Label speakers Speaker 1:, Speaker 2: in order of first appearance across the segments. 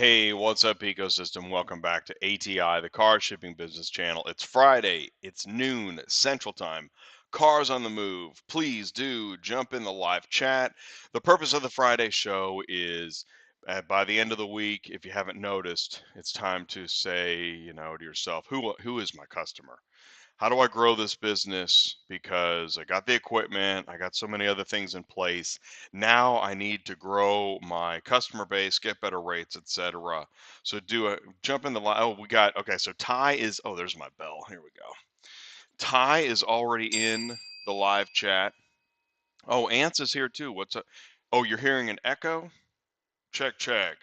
Speaker 1: Hey, what's up, ecosystem? Welcome back to ATI, the car shipping business channel. It's Friday, it's noon Central Time. Cars on the move. Please do jump in the live chat. The purpose of the Friday show is by the end of the week, if you haven't noticed, it's time to say, to yourself, who is my customer? How do I grow this business? Because I got the equipment, I got so many other things in place. Now I need to grow my customer base, get better rates, etc. So jump in the line. Oh, we got okay. So Ty is. Oh, there's my bell. Here we go. Ty is already in the live chat. Oh, Ants is here too. What's up? Oh, you're hearing an echo? Check, check.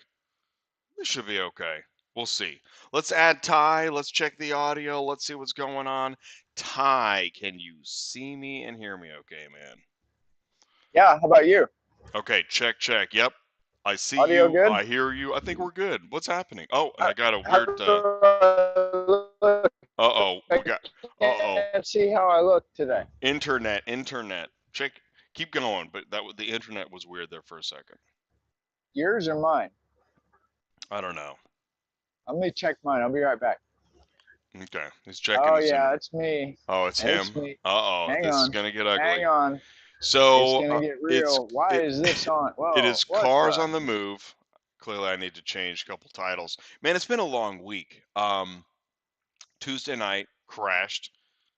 Speaker 1: This should be okay. We'll see. Let's add Ty. Let's check the audio. Let's see what's going on. Ty, can you see me and hear me okay, man?
Speaker 2: Yeah, how about you?
Speaker 1: Okay, check, check. Yep. I see
Speaker 2: Audio
Speaker 1: you.
Speaker 2: good?
Speaker 1: I hear you. I think we're good. What's happening? Oh, and
Speaker 2: How,
Speaker 1: I got a
Speaker 2: how
Speaker 1: weird
Speaker 2: do I look?
Speaker 1: uh-oh.
Speaker 2: I
Speaker 1: We got uh-oh.
Speaker 2: can't see how I look today.
Speaker 1: Internet. Check. Keep going, but the internet was weird there for a second.
Speaker 2: Yours or mine?
Speaker 1: I don't know.
Speaker 2: Let me check mine. I'll be right back.
Speaker 1: Okay. He's checking
Speaker 2: Oh,
Speaker 1: his
Speaker 2: yeah,
Speaker 1: internet.
Speaker 2: it's me.
Speaker 1: Oh, it's him.
Speaker 2: It's me.
Speaker 1: Uh-oh.
Speaker 2: Hang
Speaker 1: This is
Speaker 2: on.
Speaker 1: gonna get
Speaker 2: Hang
Speaker 1: ugly.
Speaker 2: on. It's
Speaker 1: So
Speaker 2: going to get
Speaker 1: it's
Speaker 2: real. Why
Speaker 1: it
Speaker 2: is this on?
Speaker 1: it
Speaker 2: Whoa,
Speaker 1: is
Speaker 2: what
Speaker 1: Cars
Speaker 2: the?
Speaker 1: on the Move. Clearly, I need to change a couple titles. Man, it's been a long week. Tuesday night crashed.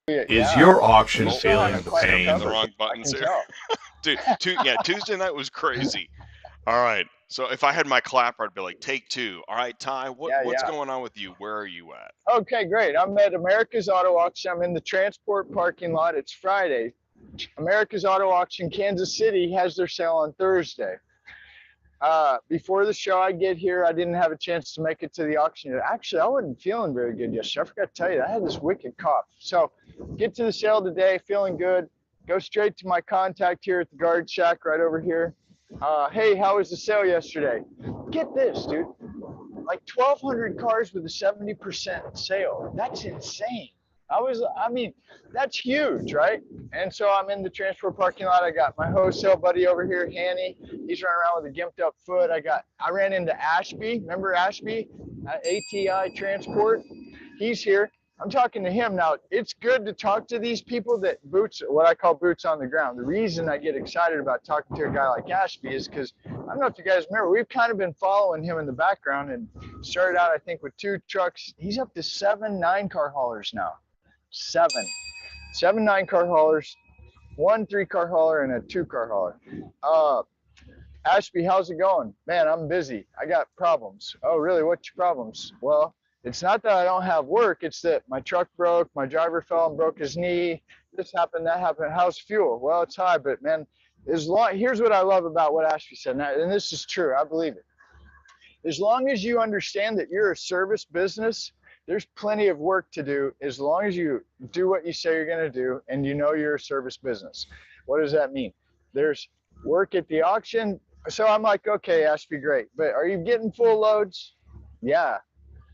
Speaker 3: Is
Speaker 2: Yeah.
Speaker 3: your auction
Speaker 2: You
Speaker 1: Oh,
Speaker 2: still
Speaker 3: feeling
Speaker 2: haven't
Speaker 3: the
Speaker 2: quite
Speaker 1: stepping the
Speaker 3: pain?
Speaker 2: recovered.
Speaker 1: wrong
Speaker 2: I
Speaker 1: buttons
Speaker 2: can
Speaker 1: here.
Speaker 2: tell.
Speaker 1: Dude, Tuesday night was crazy. All right. So if I had my clapper, I'd be like, take two. All right, Ty, what's
Speaker 2: Yeah.
Speaker 1: going on with you? Where are you at?
Speaker 2: Okay, great. I'm at America's Auto Auction. I'm in the transport parking lot. It's Friday. America's Auto Auction, Kansas City has their sale on Thursday. Before the show, I get here, I didn't have a chance to make it to the auction. Actually, I wasn't feeling very good yesterday. I forgot to tell you, I had this wicked cough. So get to the sale today, feeling good. Go straight to my contact here at the guard shack right over here. Hey, how was the sale yesterday? Get this, dude. Like 1,200 cars with a 70% sale. That's insane. I mean, that's huge, right? And so I'm in the transport parking lot. I got my wholesale buddy over here, Hanny. He's running around with a gimped up foot. I ran into Ashby. Remember Ashby? ATI Transport. He's here. I'm talking to him now. It's good to talk to these people that what I call boots on the ground. The reason I get excited about talking to a guy like Ashby is because I don't know if you guys remember, we've kind of been following him in the background and started out, I think, with 2 trucks. He's up to 7 9-car haulers now. 7 9-car haulers, 1 3-car hauler, and a 2-car hauler. Ashby, how's it going? Man, I'm busy. I got problems. Oh, really? What's your problems? Well, it's not that I don't have work. It's that my truck broke. My driver fell and broke his knee. This happened, that happened. How's fuel? Well, it's high, but man, here's what I love about what Ashby said, and this is true. I believe it. As long as you understand that you're a service business, there's plenty of work to do as long as you do what you say you're going to do and you know you're a service business. What does that mean? There's work at the auction. So I'm like, okay, Ashby, great. But are you getting full loads? Yeah,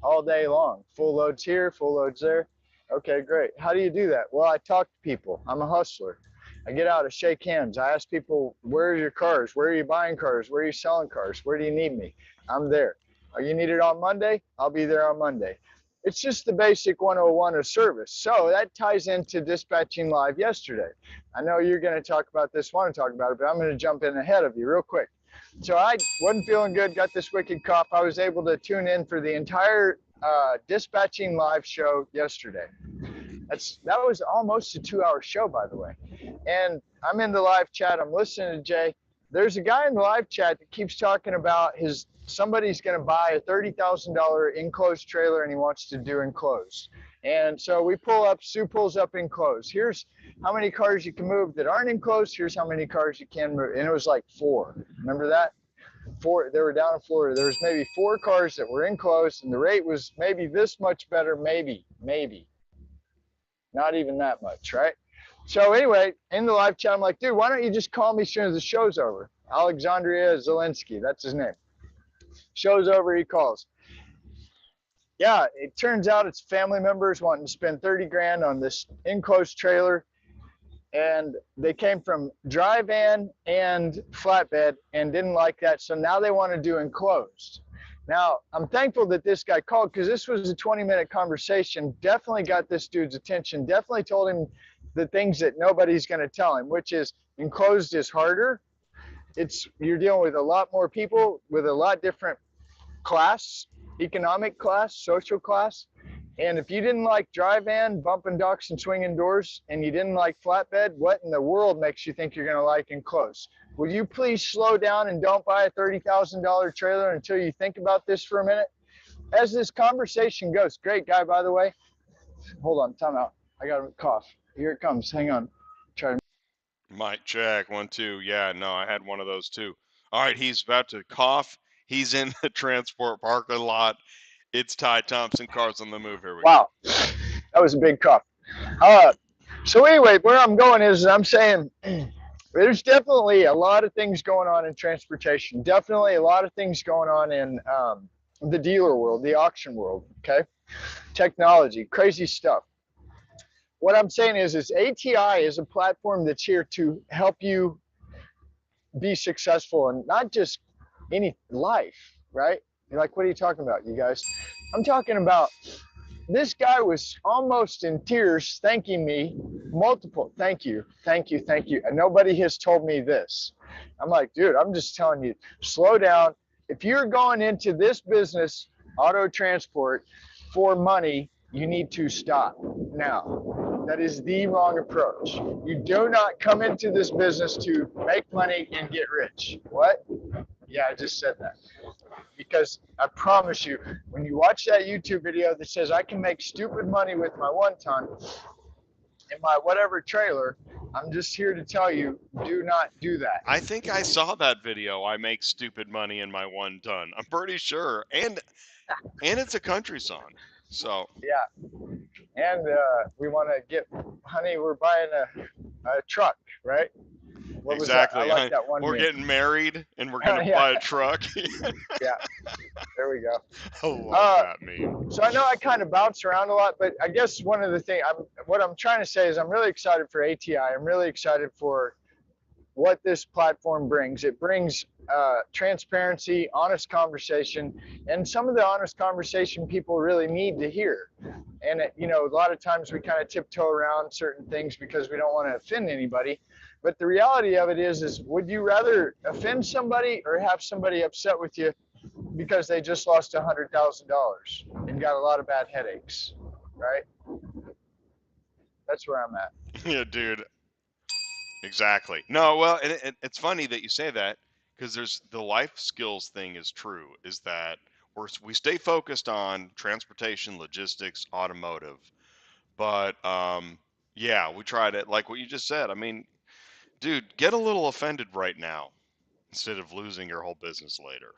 Speaker 2: all day long. Full loads here, full loads there. Okay, great. How do you do that? Well, I talk to people. I'm a hustler. I get out, I shake hands. I ask people, where are your cars? Where are you buying cars? Where are you selling cars? Where do you need me? I'm there. Are you needed on Monday? I'll be there on Monday. It's just the basic 101 of service. So that ties into dispatching live yesterday. I know you're going to talk about this, want to talk about it, but I'm going to jump in ahead of you real quick. So I wasn't feeling good, got this wicked cough. I was able to tune in for the entire dispatching live show yesterday. That was almost a 2-hour show, by the way. And I'm in the live chat. I'm listening to Jay. There's a guy in the live chat that keeps talking about somebody's going to buy a $30,000 enclosed trailer and he wants to do enclosed. And so Sue pulls up enclosed. Here's how many cars you can move that aren't enclosed. Here's how many cars you can move. And it was like 4. Remember that? 4. They were down in Florida. There was maybe 4 cars that were enclosed and the rate was maybe this much better. Maybe. Not even that much, right? So anyway, in the live chat, I'm like, dude, why don't you just call me as soon as the show's over? Alexandria Zelensky, that's his name. Show's over, he calls. Yeah, it turns out it's family members wanting to spend 30 grand on this enclosed trailer. And they came from dry van and flatbed and didn't like that. So now they want to do enclosed. Now, I'm thankful that this guy called because this was a 20-minute conversation. Definitely got this dude's attention. Definitely told him the things that nobody's going to tell him, which is enclosed is harder. You're dealing with a lot more people with a lot different class, economic class, social class. And if you didn't like dry van, bumping docks and swinging doors, and you didn't like flatbed, what in the world makes you think you're going to like enclosed? Will you please slow down and don't buy a $30,000 trailer until you think about this for a minute? As this conversation goes, great guy, by the way. Hold on, time out. I got a cough. Here it comes. Hang on. Try to.
Speaker 1: Mic check, 1, 2. Yeah, no, I had one of those too. All right, he's about to cough. He's in the transport parking lot. It's Ty Thompson, Cars on the Move. Here we go.
Speaker 2: Wow, that was a big cough. So anyway, where I'm going is I'm saying there's definitely a lot of things going on in transportation. Definitely a lot of things going on in the dealer world, the auction world. Okay, technology, crazy stuff. What I'm saying is ATI is a platform that's here to help you be successful in not just any life, right? You're like, what are you talking about, you guys? I'm talking about this guy was almost in tears thanking me multiple thank you, thank you, thank you. And nobody has told me this. I'm like, dude, I'm just telling you, slow down. If you're going into this business, auto transport, for money, you need to stop now. That is the wrong approach. You do not come into this business to make money and get rich. What? Yeah, I just said that. Because I promise you, when you watch that YouTube video that says I can make stupid money with my 1-ton in my whatever trailer, I'm just here to tell you, do not do that.
Speaker 1: I think I saw that video. I make stupid money in my 1-ton. I'm pretty sure, and it's a country song. So
Speaker 2: yeah, and we want to get, honey, we're buying a truck, right? What
Speaker 1: exactly.
Speaker 2: was that? I like that one.
Speaker 1: We're
Speaker 2: meme.
Speaker 1: Getting married, and we're gonna
Speaker 2: Yeah.
Speaker 1: buy a truck.
Speaker 2: Yeah, there we go.
Speaker 1: I love that meme.
Speaker 2: So I know I kind of bounce around a lot, but I guess one of the things what I'm trying to say is I'm really excited for ATI. I'm really excited for what this platform brings. It brings transparency, honest conversation, and some of the honest conversation people really need to hear. And a lot of times we kind of tiptoe around certain things because we don't want to offend anybody. But the reality of it is would you rather offend somebody or have somebody upset with you because they just lost $100,000 and got a lot of bad headaches, right? That's where I'm at.
Speaker 1: Yeah, dude. Exactly. No, well, and it's funny that you say that because there's the life skills thing is true. Is that we stay focused on transportation, logistics, automotive, but yeah, we try to like what you just said. I mean, dude, get a little offended right now instead of losing your whole business later.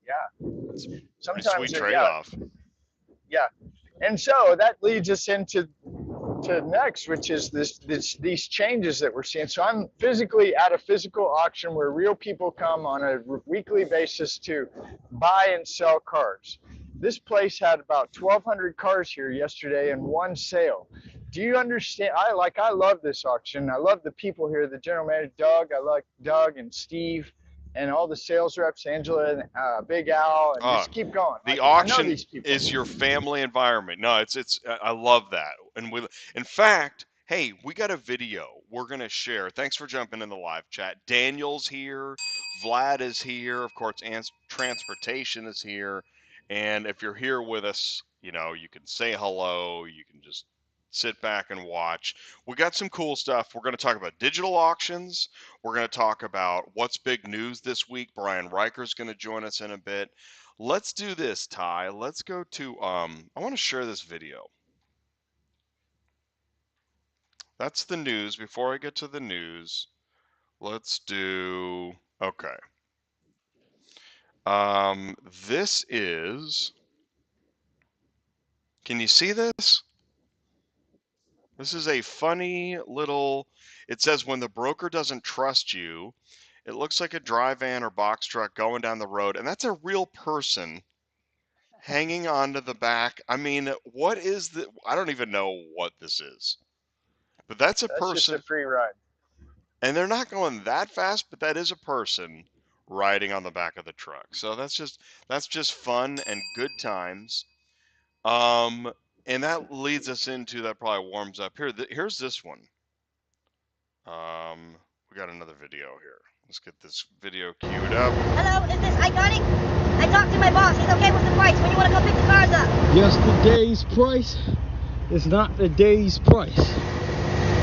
Speaker 2: Yeah.
Speaker 1: It's a
Speaker 2: Sometimes
Speaker 1: sweet trade-off.
Speaker 2: Yeah. And so that leads us into next, which is these changes that we're seeing. So I'm physically at a physical auction where real people come on a weekly basis to buy and sell cars. This place had about 1,200 cars here yesterday in one sale. Do you understand? I love this auction. I love the people here, the general manager, Doug. I like Doug and Steve and all the sales reps, Angela and Big Al, and just keep going.
Speaker 1: The auction is your family environment. No, it's I love that. And in fact, hey, we got a video we're gonna share. Thanks for jumping in the live chat. Daniel's here, Vlad is here, of course, and transportation is here. And if you're here with us, you can say hello. You can just sit back and watch. We got some cool stuff. We're going to talk about digital auctions. We're going to talk about what's big news this week. Brian Riker's going to join us in a bit. Let's do this, Ty. Let's go to I want to share this video. That's the news. Before I get to the news, let's do okay. This is, can you see this? This is a funny little, it says when the broker doesn't trust you, it looks like a dry van or box truck going down the road, and that's a real person hanging onto the back. I mean, what is the, I don't even know what this is, but that's a person.
Speaker 2: Just a free ride.
Speaker 1: And they're not going that fast, but that is a person riding on the back of the truck. So that's just fun and good times. And that leads us into, that probably warms up here. Here's this one. We got another video here. Let's get this video queued up.
Speaker 3: Hello, is this Iconic? I talked to my boss. He's okay with the price. When you want to come pick the cars up?
Speaker 4: Yesterday's price is not the day's price.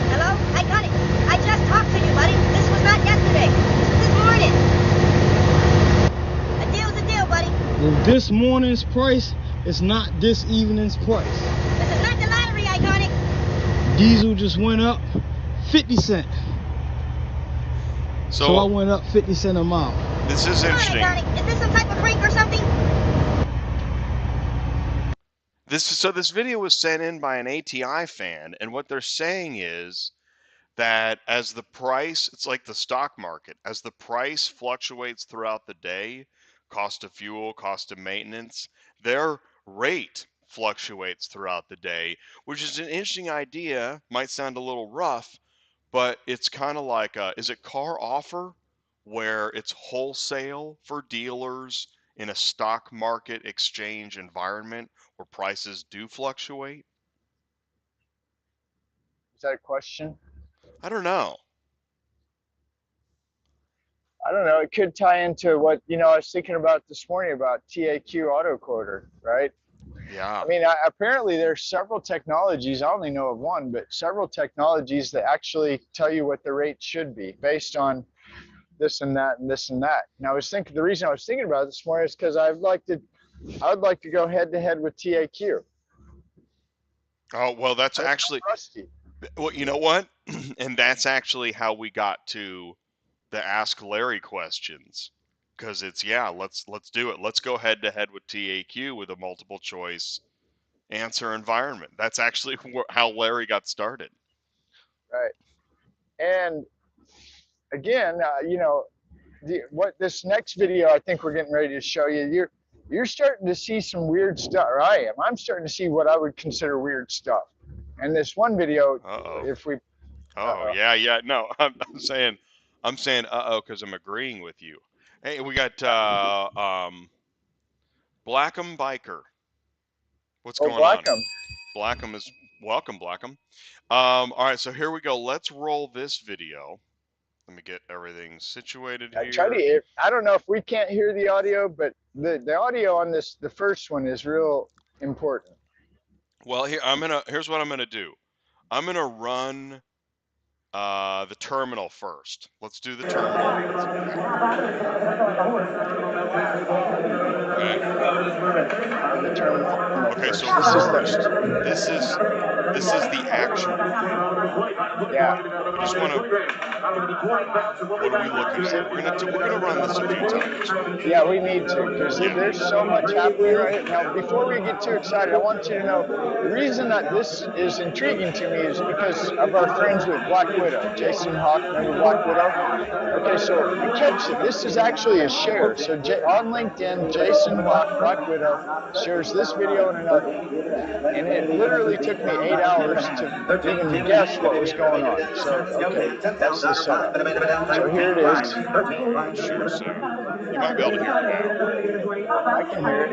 Speaker 3: Hello, Iconic. I just talked to you, buddy. This was not yesterday. This was this morning. A deal's a deal, buddy.
Speaker 4: And this morning's price is not this evening's price.
Speaker 3: This is not the lottery, Iconic.
Speaker 4: Diesel just went up 50 cents. So I went up 50 cents a mile.
Speaker 1: This is interesting.
Speaker 3: Come on, Iconic. Is this some type of prank or something?
Speaker 1: This video was sent in by an ATI fan, and what they're saying is that as the price, it's like the stock market, as the price fluctuates throughout the day, cost of fuel, cost of maintenance, their rate fluctuates throughout the day, which is an interesting idea. Might sound a little rough, but it's kind of like, is it car offer, where it's wholesale for dealers in a stock market exchange environment where prices do fluctuate?
Speaker 2: Is that a question?
Speaker 1: I don't know.
Speaker 2: I don't know. It could tie into what, I was thinking about this morning about TAQ auto quoter, right?
Speaker 1: Yeah.
Speaker 2: I mean, apparently there's several technologies, I only know of one, but several technologies that actually tell you what the rate should be based on this and that and this and that. And I was thinking, the reason I was thinking about it this morning is because I would like to go head to head with TAQ.
Speaker 1: Oh, well, that's actually, well, you know what? And that's actually how we got to the Ask Larry questions. Because it's, yeah, let's do it. Let's go head to head with TAQ with a multiple choice answer environment. That's actually how Larry got started.
Speaker 2: Right. And again, what this next video I think we're getting ready to show you, you're starting to see some weird stuff, or I am. I'm starting to see what I would consider weird stuff. And this one video, if we,
Speaker 1: yeah, no, I'm saying because I'm agreeing with you. Hey, we got Blackham Biker. What's going on? Blackham is welcome, Blackham. All right, so here we go. Let's roll this video. Let me get everything situated here.
Speaker 2: I don't know if we can't hear the audio, but the audio on the first one is real important.
Speaker 1: Well, here's what I'm gonna do. I'm gonna run the terminal first. Let's do the terminal. Okay, so first, this is the actual.
Speaker 2: Yeah.
Speaker 1: I just want to. What are we looking at? We're gonna run this a few times.
Speaker 2: Yeah, we need to, because there's so much happening right here. Now, before we get too excited, I want you to know the reason that this is intriguing to me is because of our friends with Black Widow, Jason Hawk. Remember Black Widow? Okay, so you catch it. This is actually a share. So on LinkedIn, Jason Hawk, Black Widow, shares this video and another. And it literally took me 8 hours to even guess what was going on. So, okay, that's the setup. So here it is.
Speaker 1: Sure, so you might be able to hear it now.
Speaker 2: I can hear it.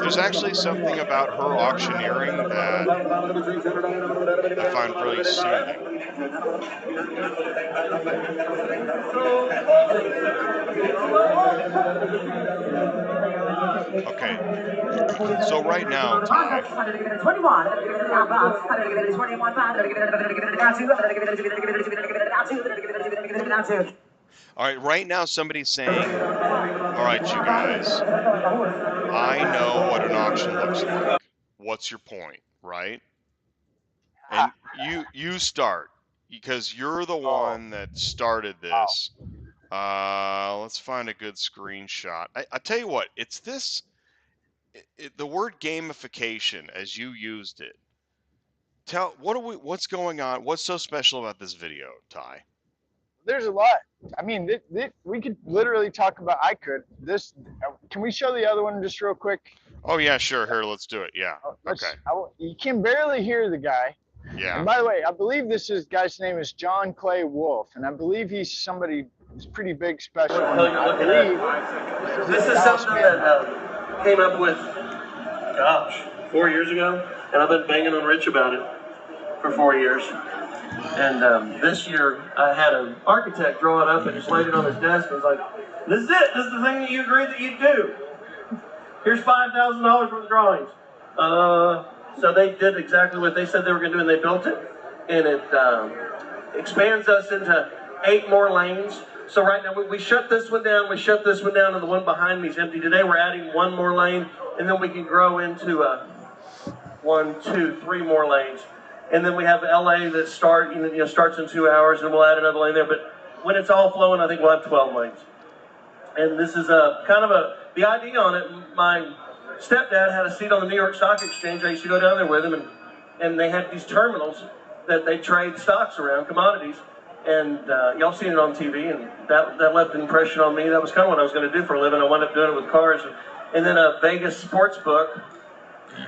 Speaker 1: There's actually something about her auctioneering that I find really soothing. Okay, so right now, Ty, all right, right now somebody's saying, all right, you guys, I know what an auction looks like. What's your point, right? And you start, because you're the one that started this. Let's find a good screenshot. I tell you what, it's this, the word gamification as you used it. What's going on? What's so special about this video, Ty?
Speaker 2: There's a lot. I mean, we could literally talk about, can we show the other one just real quick?
Speaker 1: Oh yeah, sure. Here, let's do it. Yeah. Okay.
Speaker 2: You can barely hear the guy.
Speaker 1: Yeah.
Speaker 2: And by the way, I believe guy's name is John Clay Wolf, and I believe he's somebody who's pretty big special. I believe
Speaker 5: this is something that came up with, gosh, 4 years ago, and I've been banging on Rich about it for 4 years. And this year, I had an architect draw it up and just laid it on his desk and was like, "This is it. This is the thing that you agreed that you'd do. Here's $5,000 worth of drawings." So they did exactly what they said they were going to do, and they built it. And it expands us into 8 more lanes. So right now, we shut this one down, we shut this one down, and the one behind me is empty. Today, we're adding 1 more lane, and then we can grow into 1, 2, 3 more lanes. And then we have LA that starts in 2 hours, and we'll add another lane there. But when it's all flowing, I think we'll have 12 lanes. And this is the idea on it. My stepdad had a seat on the New York Stock Exchange. I used to go down there with him, and they had these terminals that they trade stocks around, commodities. And y'all seen it on TV, and that left an impression on me. That was kind of what I was going to do for a living. I wound up doing it with cars. And then a Vegas sports book.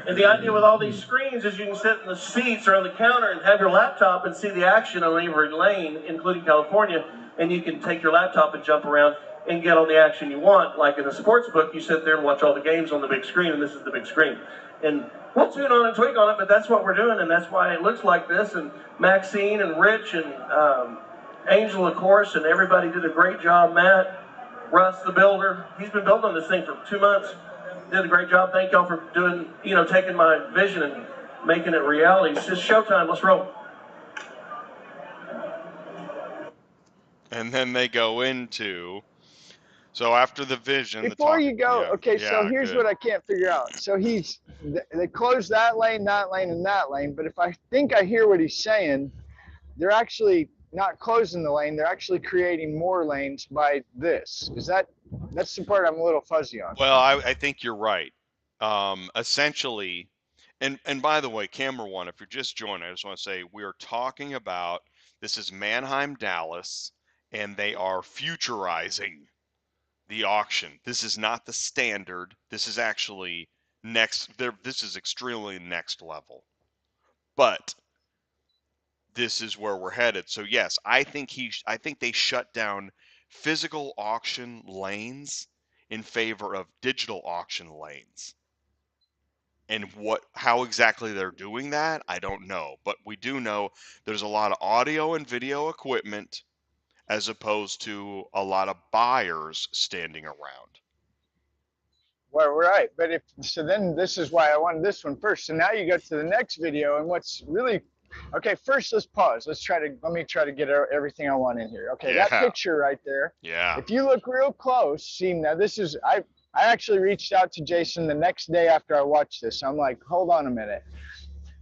Speaker 5: And the idea with all these screens is you can sit in the seats or on the counter and have your laptop and see the action on every lane, including California, and you can take your laptop and jump around and get all the action you want. Like in a sports book, you sit there and watch all the games on the big screen, and this is the big screen. And we'll tune on and tweak on it, but that's what we're doing, and that's why it looks like this. And Maxine and Rich and Angel, of course, and everybody did a great job. Matt, Russ, the builder, he's been building this thing for 2 months. Did a great job. Thank y'all for doing, taking my vision and making it reality. It's just showtime. Let's roll.
Speaker 1: And then they go into, so after the vision.
Speaker 2: Before you go, okay, so here's what I can't figure out. So they closed that lane, and that lane. But if I think I hear what he's saying, they're actually not closing the lane. They're actually creating more lanes by this. That's the part I'm a little fuzzy on.
Speaker 1: Well, I think you're right. Essentially, and by the way, camera one, if you're just joining, I just want to say we're talking about, this is Manheim Dallas, and they are futurizing the auction. This is not the standard. This is actually this is extremely next level. But this is where we're headed. So yes, I think they shut down physical auction lanes in favor of digital auction lanes. And how exactly they're doing that, I don't know. But we do know there's a lot of audio and video equipment as opposed to a lot of buyers standing around.
Speaker 2: Well, right. But then this is why I wanted this one first. So now you go to the next video, and what's really, okay, first let's pause. Let me try to get everything I want in here. Okay,
Speaker 1: Yeah.
Speaker 2: That picture right there.
Speaker 1: Yeah.
Speaker 2: If you look real close, see, now I actually reached out to Jason the next day after I watched this. I'm like, hold on a minute.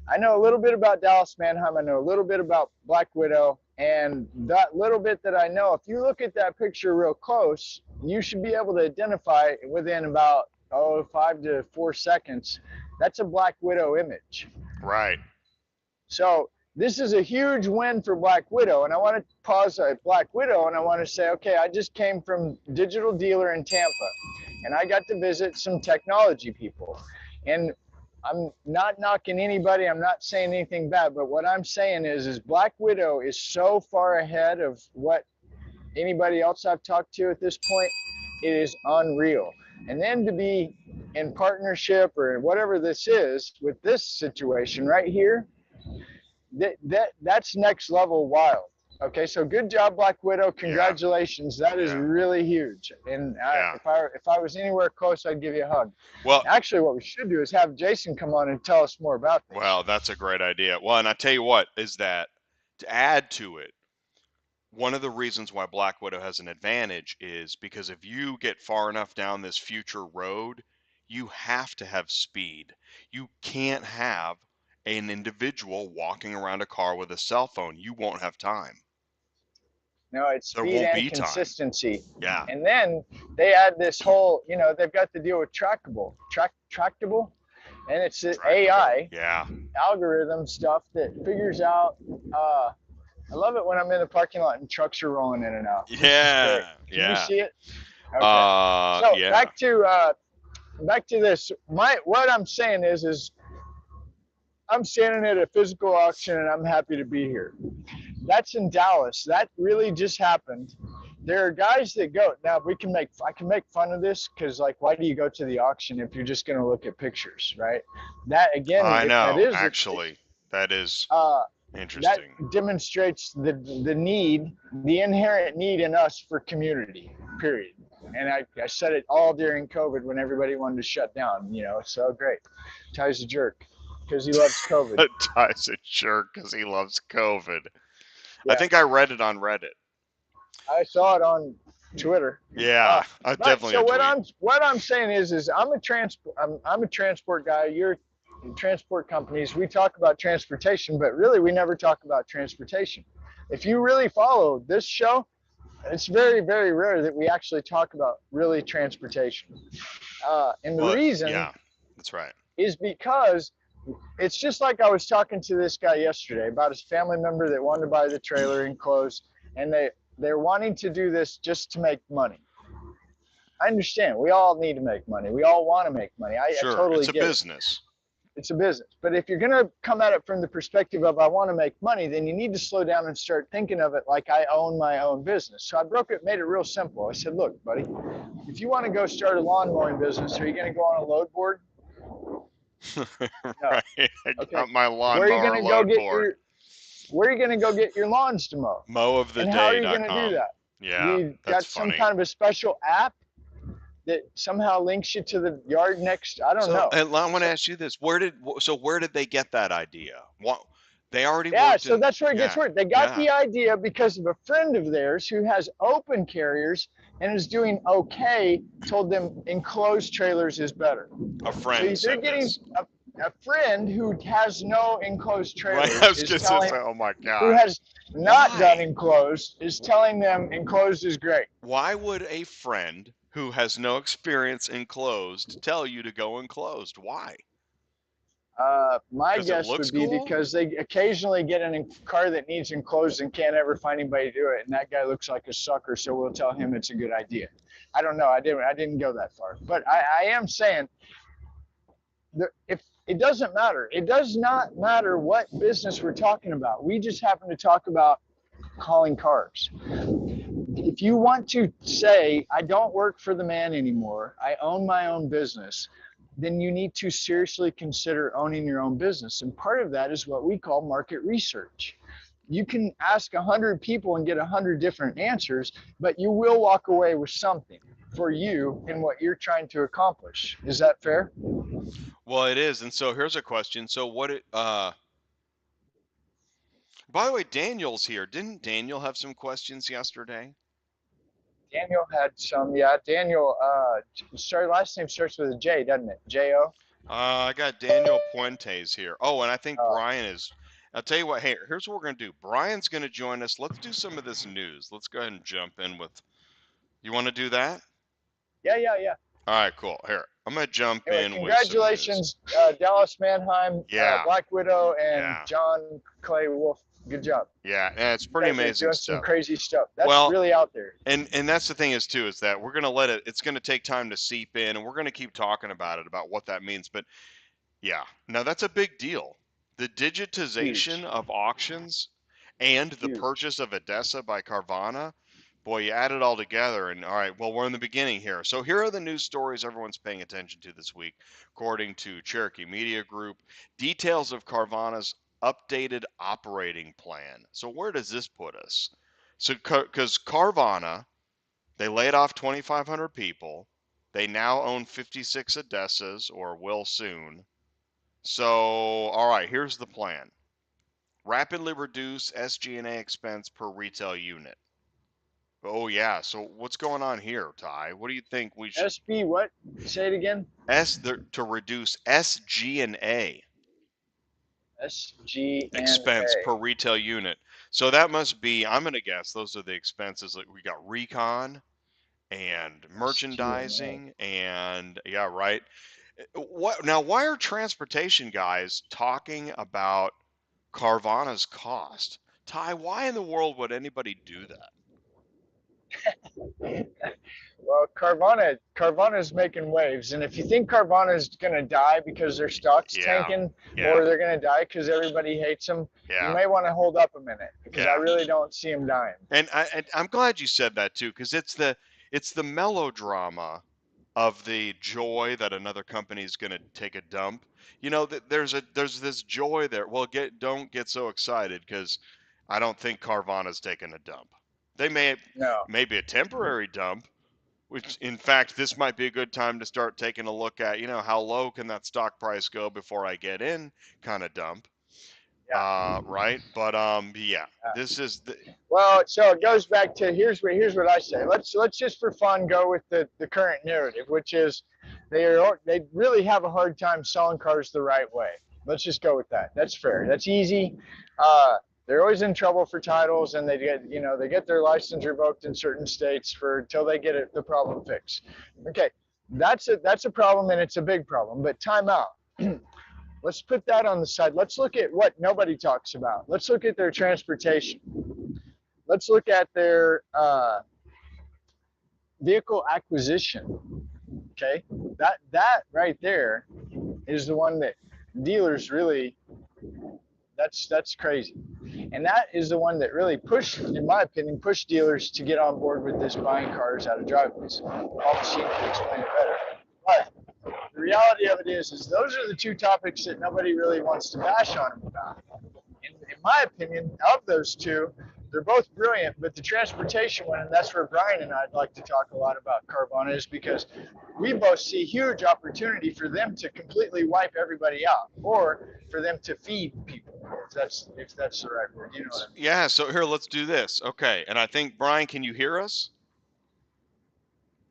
Speaker 2: I know a little bit about Dallas Manheim. I know a little bit about Black Widow. And that little bit that I know, if you look at that picture real close, you should be able to identify within about 5 to 4 seconds. That's a Black Widow image.
Speaker 1: Right.
Speaker 2: So this is a huge win for Black Widow. And I want to pause at Black Widow, and I want to say, okay, I just came from Digital Dealer in Tampa, and I got to visit some technology people. And I'm not knocking anybody. I'm not saying anything bad, but what I'm saying is Black Widow is so far ahead of what anybody else I've talked to at this point. It is unreal. And then to be in partnership or whatever this is with this situation right here, that's next level wild. Okay, so good job, Black Widow. Congratulations.
Speaker 1: Yeah.
Speaker 2: That is really huge. And if I was anywhere close, I'd give you a hug.
Speaker 1: Well,
Speaker 2: actually, what we should do is have Jason come on and tell us more about this.
Speaker 1: Well, that's a great idea. Well, and I tell you what, is that to add to it, one of the reasons why Black Widow has an advantage is because if you get far enough down this future road, you have to have speed. You can't have an individual walking around a car with a cell phone. You won't have time.
Speaker 2: No, it's speed and consistency.
Speaker 1: Time. Yeah.
Speaker 2: And then they add this whole, they've got to deal with tractable, and it's AI algorithm stuff that figures out. I love it when I'm in the parking lot and trucks are rolling in and out.
Speaker 1: Yeah.
Speaker 2: Can you see it? Okay. So back to back to this. What I'm saying is I'm standing at a physical auction and I'm happy to be here. That's in Dallas. That really just happened. There are guys that go now. I can make fun of this because like, why do you go to the auction if you're just going to look at pictures, right? That again,
Speaker 1: I
Speaker 2: that
Speaker 1: know,
Speaker 2: is
Speaker 1: actually, that is
Speaker 2: that
Speaker 1: interesting.
Speaker 2: demonstrates the need, the inherent need in us for community. Period. And I said it all during COVID when everybody wanted to shut down. It's so great. Ty's a jerk because he loves COVID.
Speaker 1: Ty's a jerk because he loves COVID. I
Speaker 2: Yeah,
Speaker 1: think I read it on Reddit.
Speaker 2: I saw it on Twitter.
Speaker 1: Yeah,
Speaker 2: But
Speaker 1: definitely
Speaker 2: so
Speaker 1: a
Speaker 2: what
Speaker 1: tweet.
Speaker 2: I'm saying is I'm a transport guy. You're transport companies. We talk about transportation, but really we never talk about transportation. If you really follow this show, it's very, very rare that we actually talk about really transportation. And the
Speaker 1: Well,
Speaker 2: reason
Speaker 1: yeah, that's right.
Speaker 2: is because it's just like I was talking to this guy yesterday about his family member that wanted to buy the trailer enclosed, and they're wanting to do this just to make money. I understand. We all need to make money. We all want to make money. I
Speaker 1: Sure,
Speaker 2: totally
Speaker 1: it's a
Speaker 2: get it.
Speaker 1: business.
Speaker 2: It's a business. But if you're going to come at it from the perspective of I want to make money, then you need to slow down and start thinking of it like I own my own business. So I made it real simple. I said, look, buddy, if you want to go start a lawn mowing business, are you going to go on a load board? No.
Speaker 1: Right. I
Speaker 2: Okay.
Speaker 1: got my
Speaker 2: Where are you
Speaker 1: lawnmower
Speaker 2: going to go
Speaker 1: load
Speaker 2: get
Speaker 1: board.
Speaker 2: where are you going to go get your lawns to mow? And how are you going to do
Speaker 1: Mowoftheday.com.
Speaker 2: that?
Speaker 1: Yeah,
Speaker 2: You
Speaker 1: that's
Speaker 2: got some
Speaker 1: funny.
Speaker 2: kind of a special app that somehow links you to the yard next. I don't
Speaker 1: So,
Speaker 2: know.
Speaker 1: and I want to
Speaker 2: So,
Speaker 1: ask you this: where did they get that idea? What they already
Speaker 2: yeah,
Speaker 1: worked
Speaker 2: so
Speaker 1: in?
Speaker 2: that's where it gets
Speaker 1: Yeah,
Speaker 2: weird. They got
Speaker 1: yeah.
Speaker 2: the idea because of a friend of theirs who has open carriers and is doing okay, told them enclosed trailers is better.
Speaker 1: A
Speaker 2: So
Speaker 1: friend
Speaker 2: they're
Speaker 1: said
Speaker 2: getting
Speaker 1: this.
Speaker 2: a friend who has no enclosed
Speaker 1: Right? I
Speaker 2: trailers
Speaker 1: was
Speaker 2: is
Speaker 1: gonna say,
Speaker 2: telling,
Speaker 1: oh my
Speaker 2: who
Speaker 1: God,
Speaker 2: has not done
Speaker 1: why?
Speaker 2: enclosed, is telling them enclosed is great.
Speaker 1: Why would a friend who has no experience in closed tell you to go enclosed? Why?
Speaker 2: My
Speaker 1: Because it
Speaker 2: guess
Speaker 1: looks
Speaker 2: would be
Speaker 1: cool?
Speaker 2: because they occasionally get in a car that needs enclosed and can't ever find anybody to do it, and that guy looks like a sucker, so we'll tell him it's a good idea. I don't know. I didn't go that far, but I am saying if it doesn't matter, it does not matter what business we're talking about. We just happen to talk about calling cars. If you want to say, I don't work for the man anymore, I own my own business, then you need to seriously consider owning your own business. And part of that is what we call market research. You can ask 100 people and get 100 different answers, but you will walk away with something for you in what you're trying to accomplish. Is that fair?
Speaker 1: Well, it is. And so here's a question. So by the way, Daniel's here. Didn't Daniel have some questions yesterday?
Speaker 2: Daniel had some, yeah. Daniel, sorry, last name starts with a J, doesn't it? J-O?
Speaker 1: I got Daniel Puentes here. Oh, and I think
Speaker 2: Uh,
Speaker 1: Brian is. I'll tell you what. Hey, here's what we're gonna do. Brian's gonna join us. Let's do some of this news. Let's go ahead and jump in with. You want to do that?
Speaker 2: yeah, yeah, yeah.
Speaker 1: All right, cool. Here, I'm gonna jump
Speaker 2: Anyway,
Speaker 1: in with some news.
Speaker 2: congratulations, Dallas Manheim,
Speaker 1: Yeah,
Speaker 2: Black Widow, and
Speaker 1: yeah,
Speaker 2: John Clay Wolf. Good job.
Speaker 1: yeah. And it's
Speaker 2: You
Speaker 1: pretty
Speaker 2: guys are
Speaker 1: amazing
Speaker 2: doing some
Speaker 1: stuff.
Speaker 2: crazy stuff. That's
Speaker 1: Well,
Speaker 2: really out there.
Speaker 1: and that's the thing is too is that we're gonna let it. It's gonna take time to seep in, and we're gonna keep talking about it about what that means. But yeah, no, that's a big deal. The digitization
Speaker 2: Huge,
Speaker 1: of auctions and the
Speaker 2: huge.
Speaker 1: purchase of Edessa by Carvana, boy, you add it all together, and all right, well, we're in the beginning here. So here are the news stories everyone's paying attention to this week, according to Cherokee Media Group. Details of Carvana's updated operating plan. So where does this put us? So because Carvana, they laid off 2,500 people. They now own 56 Odessas, or will soon. So, all right, here's the plan. Rapidly reduce SG&A expense per retail unit. Oh yeah, so what's going on here, Ty? What do you think we should
Speaker 2: SB, what? Say it again.
Speaker 1: to reduce SG&A expense per
Speaker 2: SG&A.
Speaker 1: retail unit? So that must be, I'm going to guess those are the expenses like we got recon and
Speaker 2: SG&A.
Speaker 1: merchandising and yeah, right. What now, why are transportation guys talking about Carvana's cost? Ty, why in the world would anybody do that?
Speaker 2: Well, Carvana's making waves, and if you think Carvana's gonna die because their stock's tanking, or they're gonna die because everybody hates them, you may want to hold up a minute, because I really don't see them dying.
Speaker 1: And I'm glad you said that too, because it's the melodrama of the joy that another company is going to take a dump. You know, there's this joy there. Well, don't get so excited, because I don't think Carvana's taking a dump. They maybe a temporary dump, which in fact this might be a good time to start taking a look at, how low can that stock price go before I get in, kind of dump. Right. But this is
Speaker 2: well, so it goes back to here's what I say. Let's just for fun go with the current narrative, which is they really have a hard time selling cars the right way. Let's just go with that. That's fair. That's easy. They're always in trouble for titles, and they get their license revoked in certain states until they get the problem fixed. Okay, that's a problem, and it's a big problem. But time out. Let's put that on the side. Let's look at what nobody talks about. Let's look at their transportation. Let's look at their vehicle acquisition. Okay, that right there is the one that dealers really, that's crazy. And that is the one that really in my opinion, pushed dealers to get on board with this buying cars out of driveways. Paul Machine can explain it better. But the reality of it is those are the two topics that nobody really wants to bash on them about. In my opinion, of those two, they're both brilliant, but the transportation one, and that's where Brian and I'd like to talk a lot about Carvana, is because we both see huge opportunity for them to completely wipe everybody out, or for them to feed people, if that's the right word. You know what I mean?
Speaker 1: Yeah, so here, let's do this. Okay, and I think, Brian, can you hear us?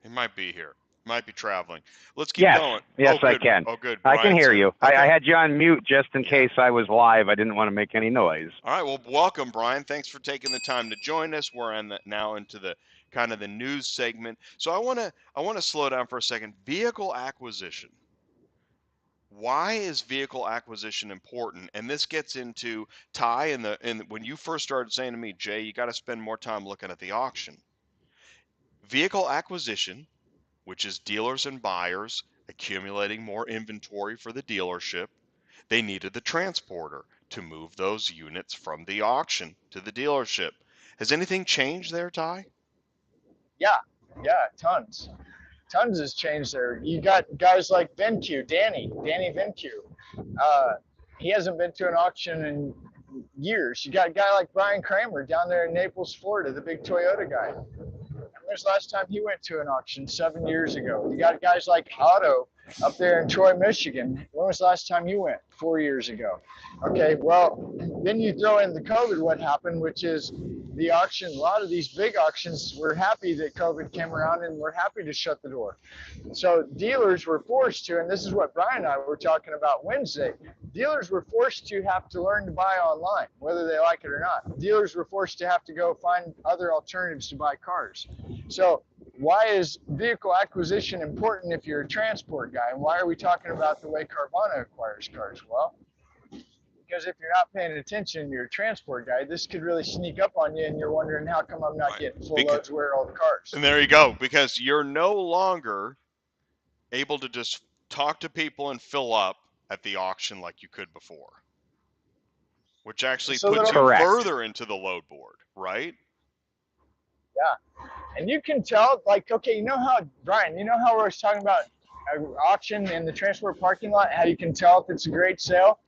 Speaker 1: He might be here. Might be traveling. Let's keep going.
Speaker 6: Yes, I can.
Speaker 1: Oh, good.
Speaker 6: I can hear you.
Speaker 1: Okay.
Speaker 6: I had you on mute just in case I was live. I didn't want to make any noise.
Speaker 1: All right. Well, welcome, Brian. Thanks for taking the time to join us. We're now into the kind of the news segment. So I want to slow down for a second. Vehicle acquisition. Why is vehicle acquisition important? And this gets into Ty, and when you first started saying to me, Jay, you got to spend more time looking at the auction. Vehicle acquisition, which is dealers and buyers accumulating more inventory for the dealership. They needed the transporter to move those units from the auction to the dealership. Has anything changed there, Ty?
Speaker 2: Yeah, tons. Tons has changed there. You got guys like VinQ, Danny VinQ. He hasn't been to an auction in years. You got a guy like Brian Kramer down there in Naples, Florida, the big Toyota guy. When's the last time he went to an auction? 7 years ago. You got guys like Otto up there in Troy, Michigan. When was the last time you went? 4 years ago. Okay, well, then you throw in the COVID, what happened, which is the auction. A lot of these big auctions were happy that COVID came around, and we're happy to shut the door. So dealers were forced to, and this is what Brian and I were talking about Wednesday, dealers were forced to have to learn to buy online, whether they like it or not. Dealers were forced to have to go find other alternatives to buy cars. So why is vehicle acquisition important if you're a transport guy? And why are we talking about the way Carvana acquires cars? Well, because if you're not paying attention, you're a transport guy, this could really sneak up on you, and you're wondering, how come I'm not getting full loads where are all the cars?
Speaker 1: And there you go, because you're no longer able to just talk to people and fill up at the auction like you could before, which actually puts you further into the load board, right?
Speaker 2: Yeah. And you can tell, like, okay, Brian, you know how we're talking about an auction in the transport parking lot, how you can tell if it's a great sale?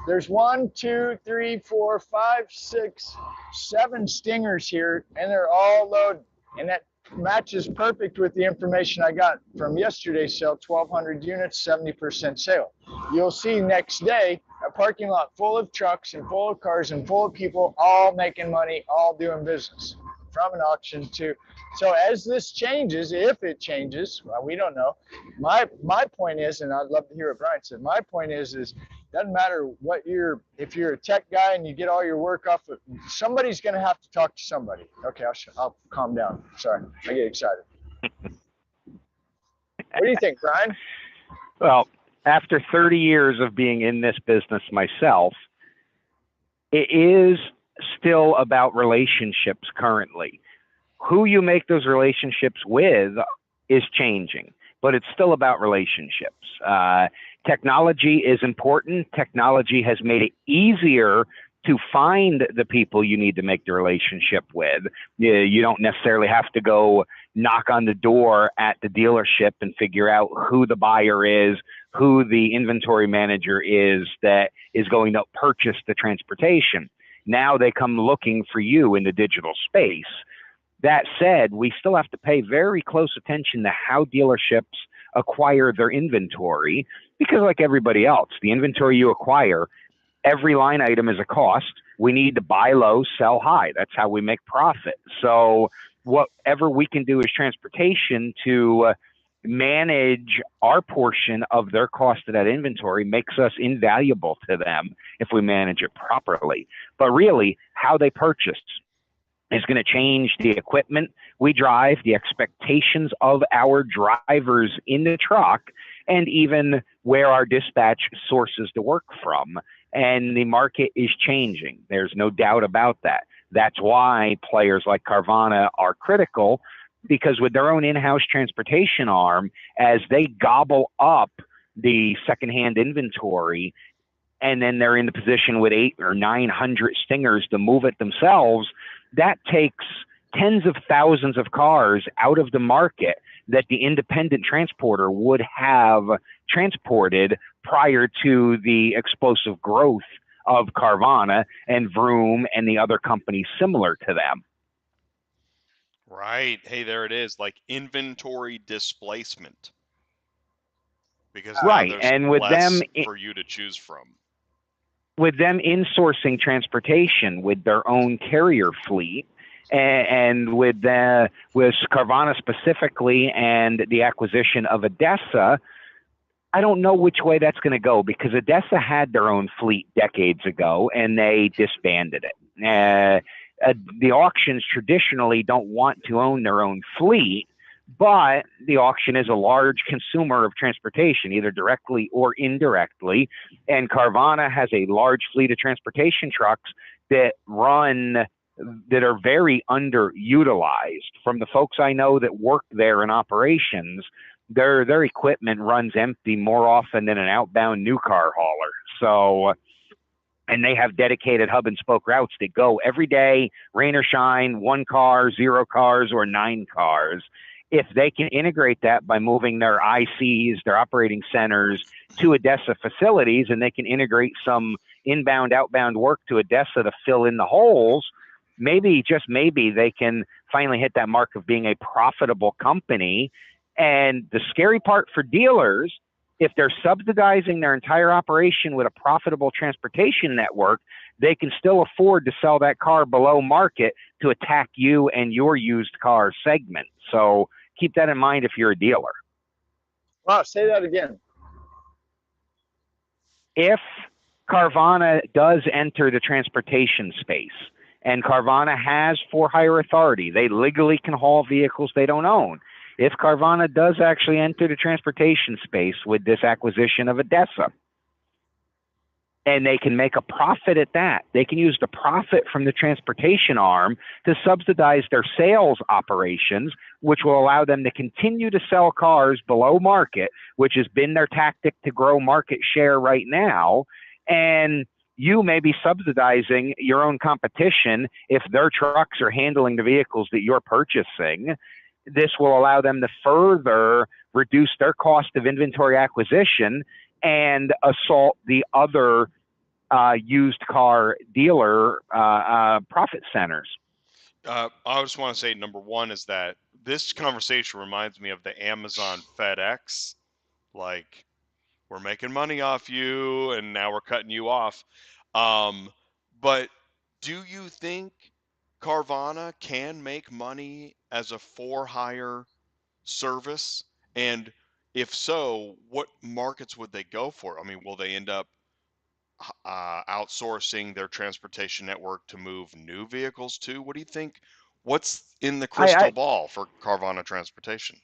Speaker 2: There's 1, 2, 3, 4, 5, 6, 7 stingers here, and they're all loaded. And that matches perfect with the information I got from yesterday's sale, 1,200 units, 70% sale. You'll see next day a parking lot full of trucks and full of cars and full of people, all making money, all doing business from an auction to. So as this changes, if it changes, well, we don't know. My point is, and I'd love to hear what Brian said, my point is doesn't matter if you're a tech guy and you get all your work off, somebody's going to have to talk to somebody. Okay, I'll calm down. Sorry, I get excited. What do you think, Brian?
Speaker 6: Well, after 30 years of being in this business myself, it is still about relationships currently. Who you make those relationships with is changing, but it's still about relationships. Technology is important. Technology has made it easier to find the people you need to make the relationship with. You don't necessarily have to go knock on the door at the dealership and figure out who the buyer is, who the inventory manager is that is going to purchase the transportation. Now they come looking for you in the digital space. That said, we still have to pay very close attention to how dealerships acquire their inventory, because like everybody else, the inventory you acquire, every line item is a cost. We need to buy low, sell high. That's how we make profit. So whatever we can do as transportation to manage our portion of their cost of that inventory makes us invaluable to them if we manage it properly. But really, how they purchase is going to change the equipment we drive, the expectations of our drivers in the truck, and even where our dispatch sources to work from. And the market is changing. There's no doubt about that. That's why players like Carvana are critical, because with their own in-house transportation arm, as they gobble up the secondhand inventory, and then they're in the position with 800 or 900 stingers to move it themselves, that takes tens of thousands of cars out of the market that the independent transporter would have transported prior to the explosive growth of Carvana and Vroom and the other companies similar to them.
Speaker 1: Right. Hey, there it is, like inventory displacement. Because now
Speaker 6: Right,
Speaker 1: there's
Speaker 6: and with
Speaker 1: less
Speaker 6: them
Speaker 1: for you to choose from.
Speaker 6: With them insourcing transportation with their own carrier fleet, and with Carvana specifically and the acquisition of ADESA, I don't know which way that's going to go, because ADESA had their own fleet decades ago and they disbanded it. The auctions traditionally don't want to own their own fleet, but the auction is a large consumer of transportation, either directly or indirectly. And Carvana has a large fleet of transportation trucks that are very underutilized. From the folks I know that work there in operations, their equipment runs empty more often than an outbound new car hauler. So, and they have dedicated hub and spoke routes that go every day, rain or shine, 1 car, 0 cars, or 9 cars. If they can integrate that by moving their ICs, their operating centers, to ADESA facilities, and they can integrate some inbound, outbound work to ADESA to fill in the holes, maybe, just maybe, they can finally hit that mark of being a profitable company. And the scary part for dealers, if they're subsidizing their entire operation with a profitable transportation network, they can still afford to sell that car below market to attack you and your used car segment. So keep that in mind if you're a dealer.
Speaker 2: Wow, say that again.
Speaker 6: If Carvana does enter the transportation space, and Carvana has for-hire authority, they legally can haul vehicles they don't own. If Carvana does actually enter the transportation space with this acquisition of ADESA, and they can make a profit at that, they can use the profit from the transportation arm to subsidize their sales operations, which will allow them to continue to sell cars below market, which has been their tactic to grow market share right now. And you may be subsidizing your own competition if their trucks are handling the vehicles that you're purchasing. This will allow them to further reduce their cost of inventory acquisition and assault the other used car dealer profit centers.
Speaker 1: I just want to say, number one is that this conversation reminds me of the Amazon FedEx, like, we're making money off you and now we're cutting you off. But do you think Carvana can make money as a for-hire service? And if so, what markets would they go for? I mean, will they end up outsourcing their transportation network to move new vehicles too? What do you think? What's in the crystal ball for Carvana Transportation?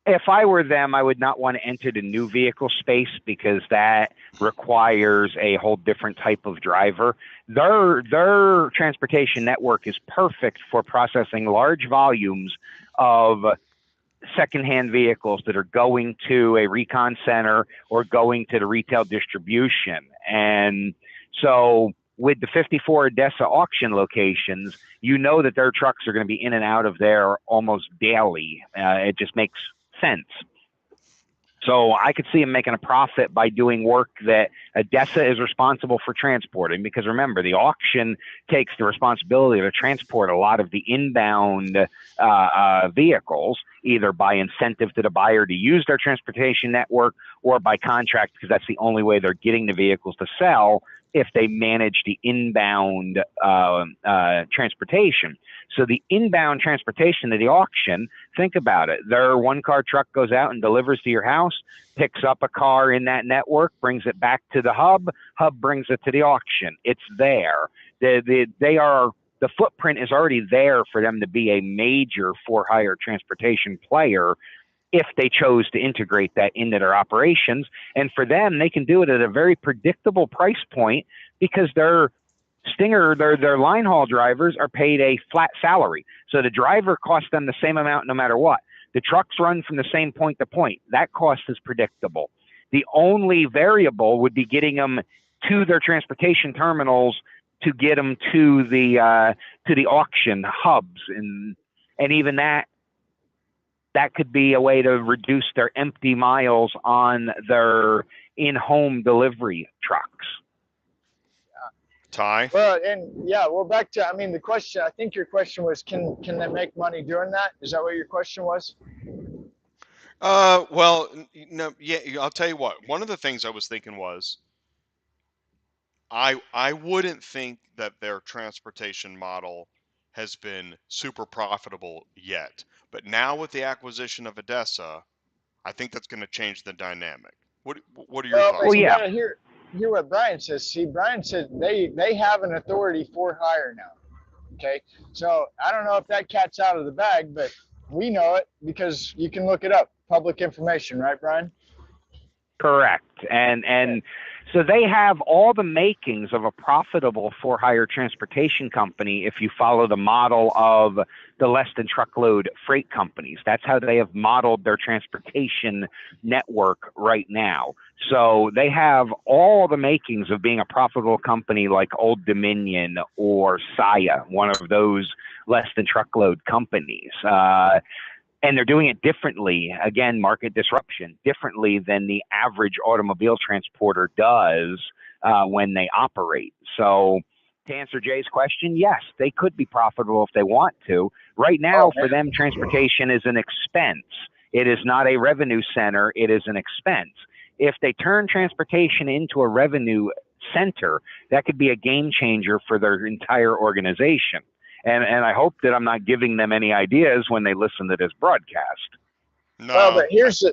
Speaker 6: If I were them, I would not want to enter the new vehicle space, because that requires a whole different type of driver. Their transportation network is perfect for processing large volumes of secondhand vehicles that are going to a recon center or going to the retail distribution. And so with the 54 ADESA auction locations, you know that their trucks are going to be in and out of there almost daily. It just makes sense. So I could see them making a profit by doing work that ADESA is responsible for transporting, because remember, the auction takes the responsibility to transport a lot of the inbound vehicles, either by incentive to the buyer to use their transportation network or by contract, because that's the only way they're getting the vehicles to sell if they manage the inbound transportation. So the inbound transportation to the auction, think about it. Their one-car truck goes out and delivers to your house, picks up a car in that network, brings it back to the hub brings it to the auction. It's there. The footprint is already there for them to be a major for-hire transportation player if they chose to integrate that into their operations. And for them, they can do it at a very predictable price point, because their line haul drivers are paid a flat salary. So the driver costs them the same amount no matter what. The trucks run from the same point to point. That cost is predictable. The only variable would be getting them to their transportation terminals to get them to the auction hubs. And even that could be a way to reduce their empty miles on their in-home delivery trucks.
Speaker 1: Ty?
Speaker 2: Well, and yeah, well, back to, I mean, the question, I think your question was, can they make money doing that? Is that what your question was?
Speaker 1: Well, no, yeah, I'll tell you what. One of the things I was thinking was, I wouldn't think that their transportation model has been super profitable yet. But now with the acquisition of ADESA, I think that's going to change the dynamic. What are your thoughts?
Speaker 2: Well, you
Speaker 6: yeah.
Speaker 2: gotta hear what Brian says. See, Brian said they have an authority for hire now. Okay, so I don't know if that cat's out of the bag, but we know it because you can look it up. Public information, right, Brian?
Speaker 6: Correct. And so they have all the makings of a profitable for-hire transportation company if you follow the model of the less than truckload freight companies. That's how they have modeled their transportation network right now. So they have all the makings of being a profitable company like Old Dominion or Saia, one of those less than truckload companies. And they're doing it differently, again, market disruption, differently than the average automobile transporter does when they operate. So to answer Jay's question, yes, they could be profitable if they want to. Right now, for them, transportation is an expense. It is not a revenue center. It is an expense. If they turn transportation into a revenue center, that could be a game changer for their entire organization. And I hope that I'm not giving them any ideas when they listen to this broadcast.
Speaker 1: No,
Speaker 2: well, but here's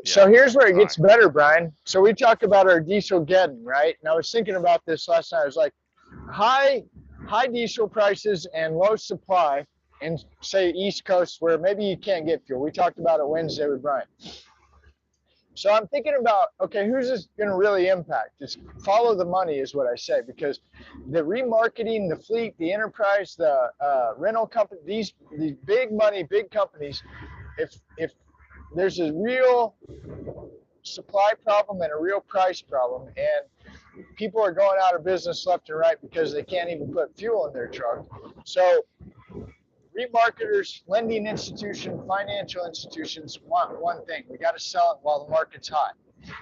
Speaker 2: where it gets better, Brian. So we talk about our DIESELGEDDON, right? And I was thinking about this last night. I was like, high diesel prices and low supply in, say, East Coast, where maybe you can't get fuel. We talked about it Wednesday with Brian. So I'm thinking about, okay, who's this going to really impact? Just follow the money is what I say, because the remarketing, the fleet, the enterprise, the rental company, these big money, big companies, if there's a real supply problem and a real price problem, and people are going out of business left and right because they can't even put fuel in their truck. So remarketers, lending institutions, financial institutions want one thing. We got to sell it while the market's hot.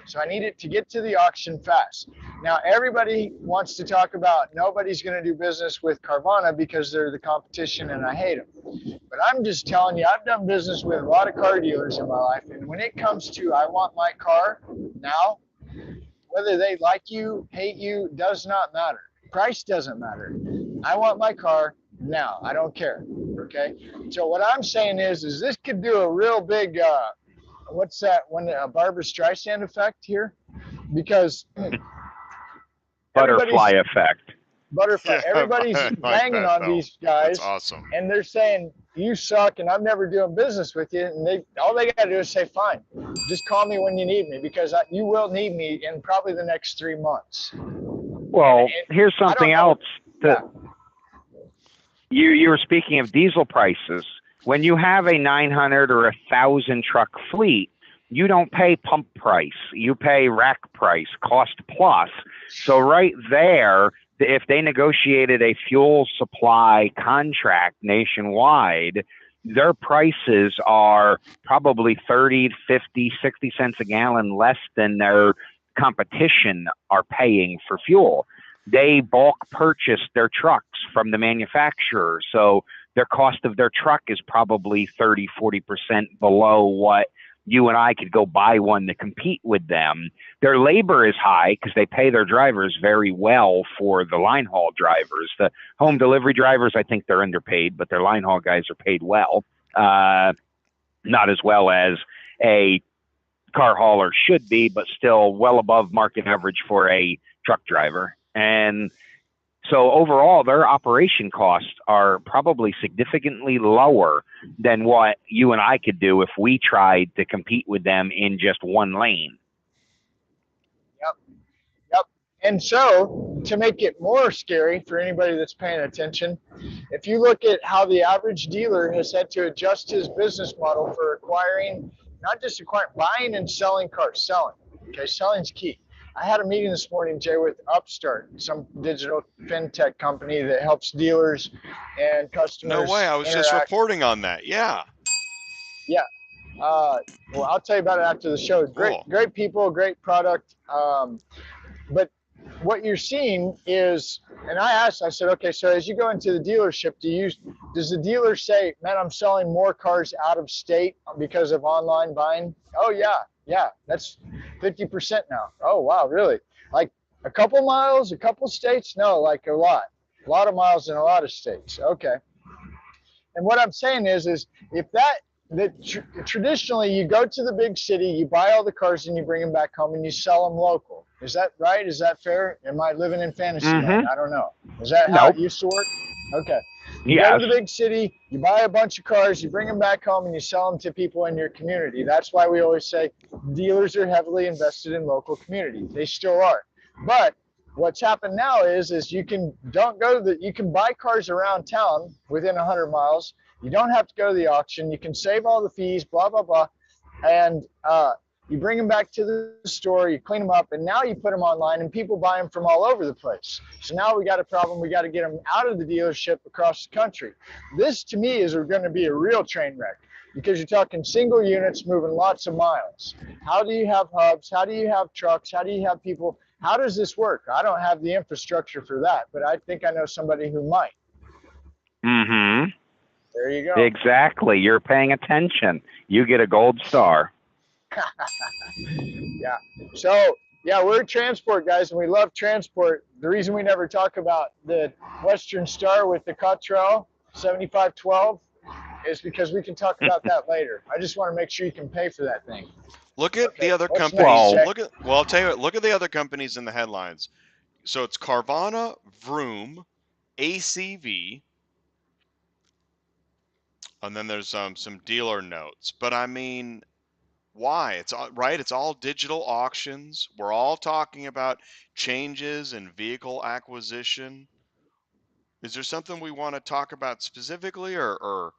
Speaker 2: So I need it to get to the auction fast. Now, everybody wants to talk about nobody's going to do business with Carvana because they're the competition and I hate them. But I'm just telling you, I've done business with a lot of car dealers in my life. And when it comes to I want my car now, whether they like you, hate you, does not matter. Price doesn't matter. I want my car now. I don't care. Okay. So what I'm saying is this could do a real big, what's that? When a Barbra Streisand effect here, because
Speaker 6: butterfly effect.
Speaker 2: Butterfly. Everybody's banging on these guys.
Speaker 1: That's awesome.
Speaker 2: And they're saying you suck, and I'm never doing business with you. And all they got to do is say, fine, just call me when you need me, because you will need me in probably the next 3 months.
Speaker 6: Well, here's something else. You were speaking of diesel prices. When you have a 900 or 1,000 truck fleet, you don't pay pump price. You pay rack price, cost plus. So right there, if they negotiated a fuel supply contract nationwide, their prices are probably 30, 50, 60 cents a gallon less than their competition are paying for fuel. They bulk purchase their trucks from the manufacturer. So their cost of their truck is probably 30, 40% below what you and I could go buy one to compete with them. Their labor is high because they pay their drivers very well for the line haul drivers. The home delivery drivers, I think they're underpaid, but their line haul guys are paid well. Not as well as a car hauler should be, but still well above market average for a truck driver. And so overall, their operation costs are probably significantly lower than what you and I could do if we tried to compete with them in just one lane.
Speaker 2: Yep. And so, to make it more scary for anybody that's paying attention, if you look at how the average dealer has had to adjust his business model for acquiring, not just acquiring, buying and selling cars, selling. Okay, selling's key. I had a meeting this morning, Jay, with Upstart, some digital fintech company that helps dealers and customers.
Speaker 1: No way. I was just reporting on that. Yeah.
Speaker 2: Yeah. Well, I'll tell you about it after the show. Great people, great product. But what you're seeing is, and I said, okay, so as you go into the dealership, does the dealer say, man, I'm selling more cars out of state because of online buying? Oh, yeah, that's 50% now. Oh, wow, really? Like a couple miles, a couple states? No, like a lot of miles in a lot of states. Okay. And what I'm saying is if traditionally you go to the big city, you buy all the cars and you bring them back home and you sell them local. Is that right? Is that fair? Am I living in fantasy land? I don't know. Is that how it used to work? Okay. You go to the big city, you buy a bunch of cars, you bring them back home and you sell them to people in your community. That's why we always say dealers are heavily invested in local community. They still are. But what's happened now is you can buy cars around town within 100 miles. You don't have to go to the auction. You can save all the fees, blah, blah, blah. And you bring them back to the store, you clean them up, and now you put them online, and people buy them from all over the place. So now we got a problem. We got to get them out of the dealership across the country. This, to me, is going to be a real train wreck because you're talking single units moving lots of miles. How do you have hubs? How do you have trucks? How do you have people? How does this work? I don't have the infrastructure for that, but I think I know somebody who might.
Speaker 6: Mm-hmm.
Speaker 2: There you go.
Speaker 6: Exactly. You're paying attention. You get a gold star.
Speaker 2: Yeah. So, yeah, we're transport guys, and we love transport. The reason we never talk about the Western Star with the Cottrell 7512 is because we can talk about that later. I just want to make sure you can pay for that thing.
Speaker 1: Look at the other companies. I'll tell you what, look at the other companies in the headlines. So it's Carvana, Vroom, ACV, and then there's some dealer notes. But I mean, why? It's right. It's all digital auctions. We're all talking about changes in vehicle acquisition. Is there something we want to talk about specifically, or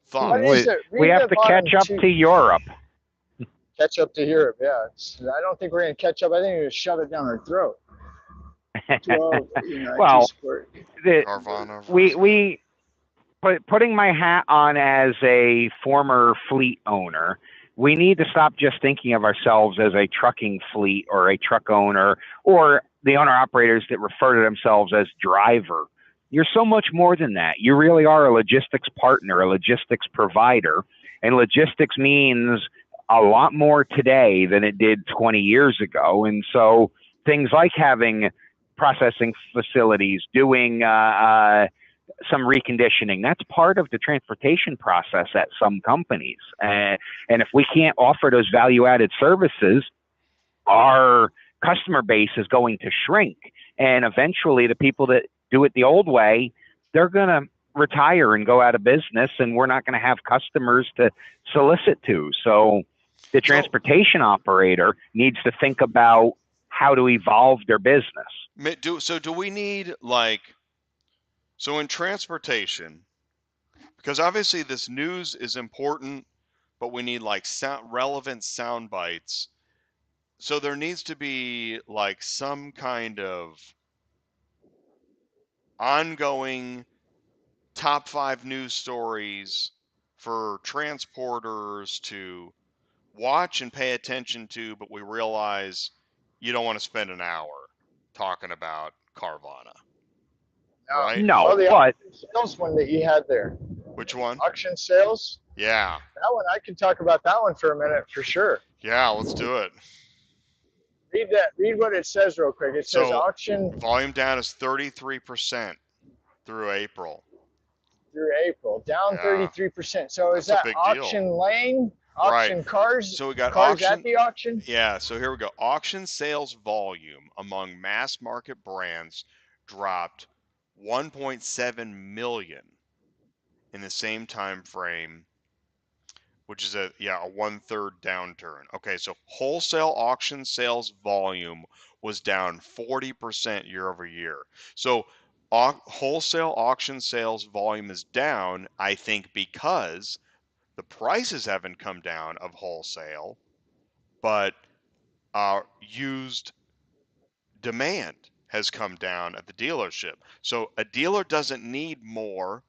Speaker 1: thoughts?
Speaker 6: We have to catch up to Europe.
Speaker 2: Catch up to Europe, yeah. I don't think we're going to catch up. I think we're going to shove it down our throat. 12,
Speaker 6: well, putting my hat on as a former fleet owner, we need to stop just thinking of ourselves as a trucking fleet or a truck owner or the owner-operators that refer to themselves as driver. You're so much more than that. You really are a logistics partner, a logistics provider, and logistics means a lot more today than it did 20 years ago. And so things like having processing facilities, doing some reconditioning, that's part of the transportation process at some companies. And if we can't offer those value-added services, our customer base is going to shrink. And eventually the people that do it the old way, they're going to retire and go out of business, and we're not going to have customers to solicit to. So the transportation operator needs to think about how to evolve their business.
Speaker 1: So do we need, so in transportation, Because obviously this news is important, but we need like relevant sound bites. So there needs to be like some kind of ongoing top 5 news stories for transporters to watch and pay attention to, but we realize you don't want to spend an hour talking about Carvana, right?
Speaker 2: Well,
Speaker 6: No,
Speaker 2: the
Speaker 6: but
Speaker 2: auction sales one that you had there,
Speaker 1: Which one?
Speaker 2: auction sales.
Speaker 1: Yeah.
Speaker 2: That one, I can talk about that one for a minute for sure.
Speaker 1: Yeah, let's do it.
Speaker 2: Read that. Read what it says real quick. It says
Speaker 1: So
Speaker 2: auction
Speaker 1: volume down is 33% through April.
Speaker 2: through April, down
Speaker 1: Yeah.
Speaker 2: 33%. So is
Speaker 1: That's a
Speaker 2: that
Speaker 1: big
Speaker 2: auction
Speaker 1: deal.
Speaker 2: lane, auction
Speaker 1: Right.
Speaker 2: cars,
Speaker 1: So we got
Speaker 2: cars
Speaker 1: auction.
Speaker 2: at the auction?
Speaker 1: Yeah, so here we go. Auction sales volume among mass market brands dropped 1.7 million in the same time frame, which is a 1/3 downturn. Okay, so wholesale auction sales volume was down 40% year over year. So wholesale auction sales volume is down, I think, because the prices haven't come down of wholesale, but used demand has come down at the dealership. So a dealer doesn't need more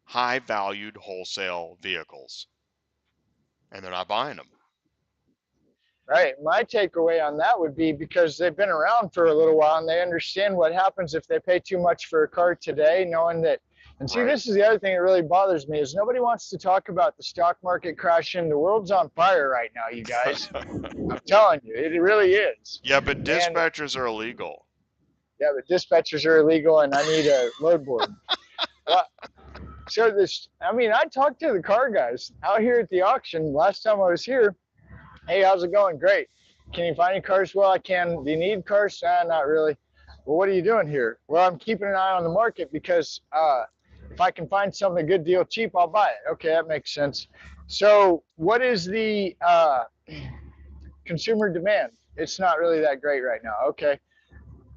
Speaker 1: high valued wholesale vehicles, and they're not buying them.
Speaker 2: Right. My takeaway on that would be because they've been around for a little while and they understand what happens if they pay too much for a car today, knowing that. And see,
Speaker 1: Right.
Speaker 2: this is the other thing that really bothers me is nobody wants to talk about the stock market crashing. The world's on fire right now, you guys. I'm telling you, it really is.
Speaker 1: Yeah, but
Speaker 2: And
Speaker 1: dispatchers are illegal.
Speaker 2: yeah, but dispatchers are illegal and I need a load board. Well, so this, I mean, I talked to the car guys out here at the auction last time I was here. Hey, how's it going? Great. Can you find any cars? Well, I can. Do you need cars? Not really. Well, what are you doing here? Well, I'm keeping an eye on the market because if I can find something a good deal cheap, I'll buy it. Okay, that makes sense. So what is the consumer demand? It's not really that great right now. Okay.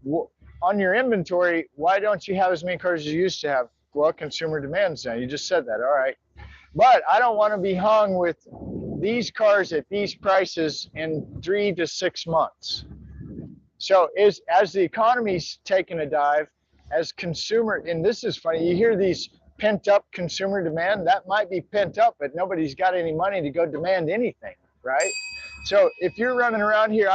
Speaker 2: Well, on your inventory, why don't you have as many cars as you used to have? Well, consumer demand's now. You just said that. All right. But I don't want to be hung with these cars at these prices in 3 to 6 months. So as the economy's taking a dive, as consumer, and this is funny, you hear these pent up consumer demand, that might be pent up, but nobody's got any money to go demand anything, right? So if you're running around here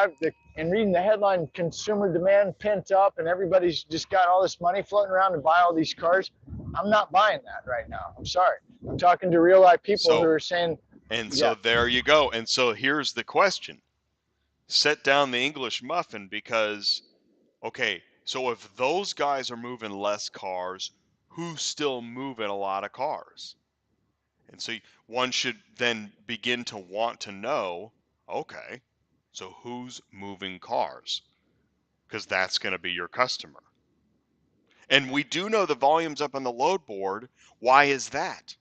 Speaker 2: and reading the headline, consumer demand pent up, and everybody's just got all this money floating around to buy all these cars, I'm not buying that right now. I'm sorry. I'm talking to real life people who are saying.
Speaker 1: And so there you go. And so here's the question. Set down the English muffin because, okay, so if those guys are moving less cars, who's still moving a lot of cars? And so one should then begin to want to know, okay, so who's moving cars? Because that's going to be your customer. And we do know the volume's up on the load board. Why is that?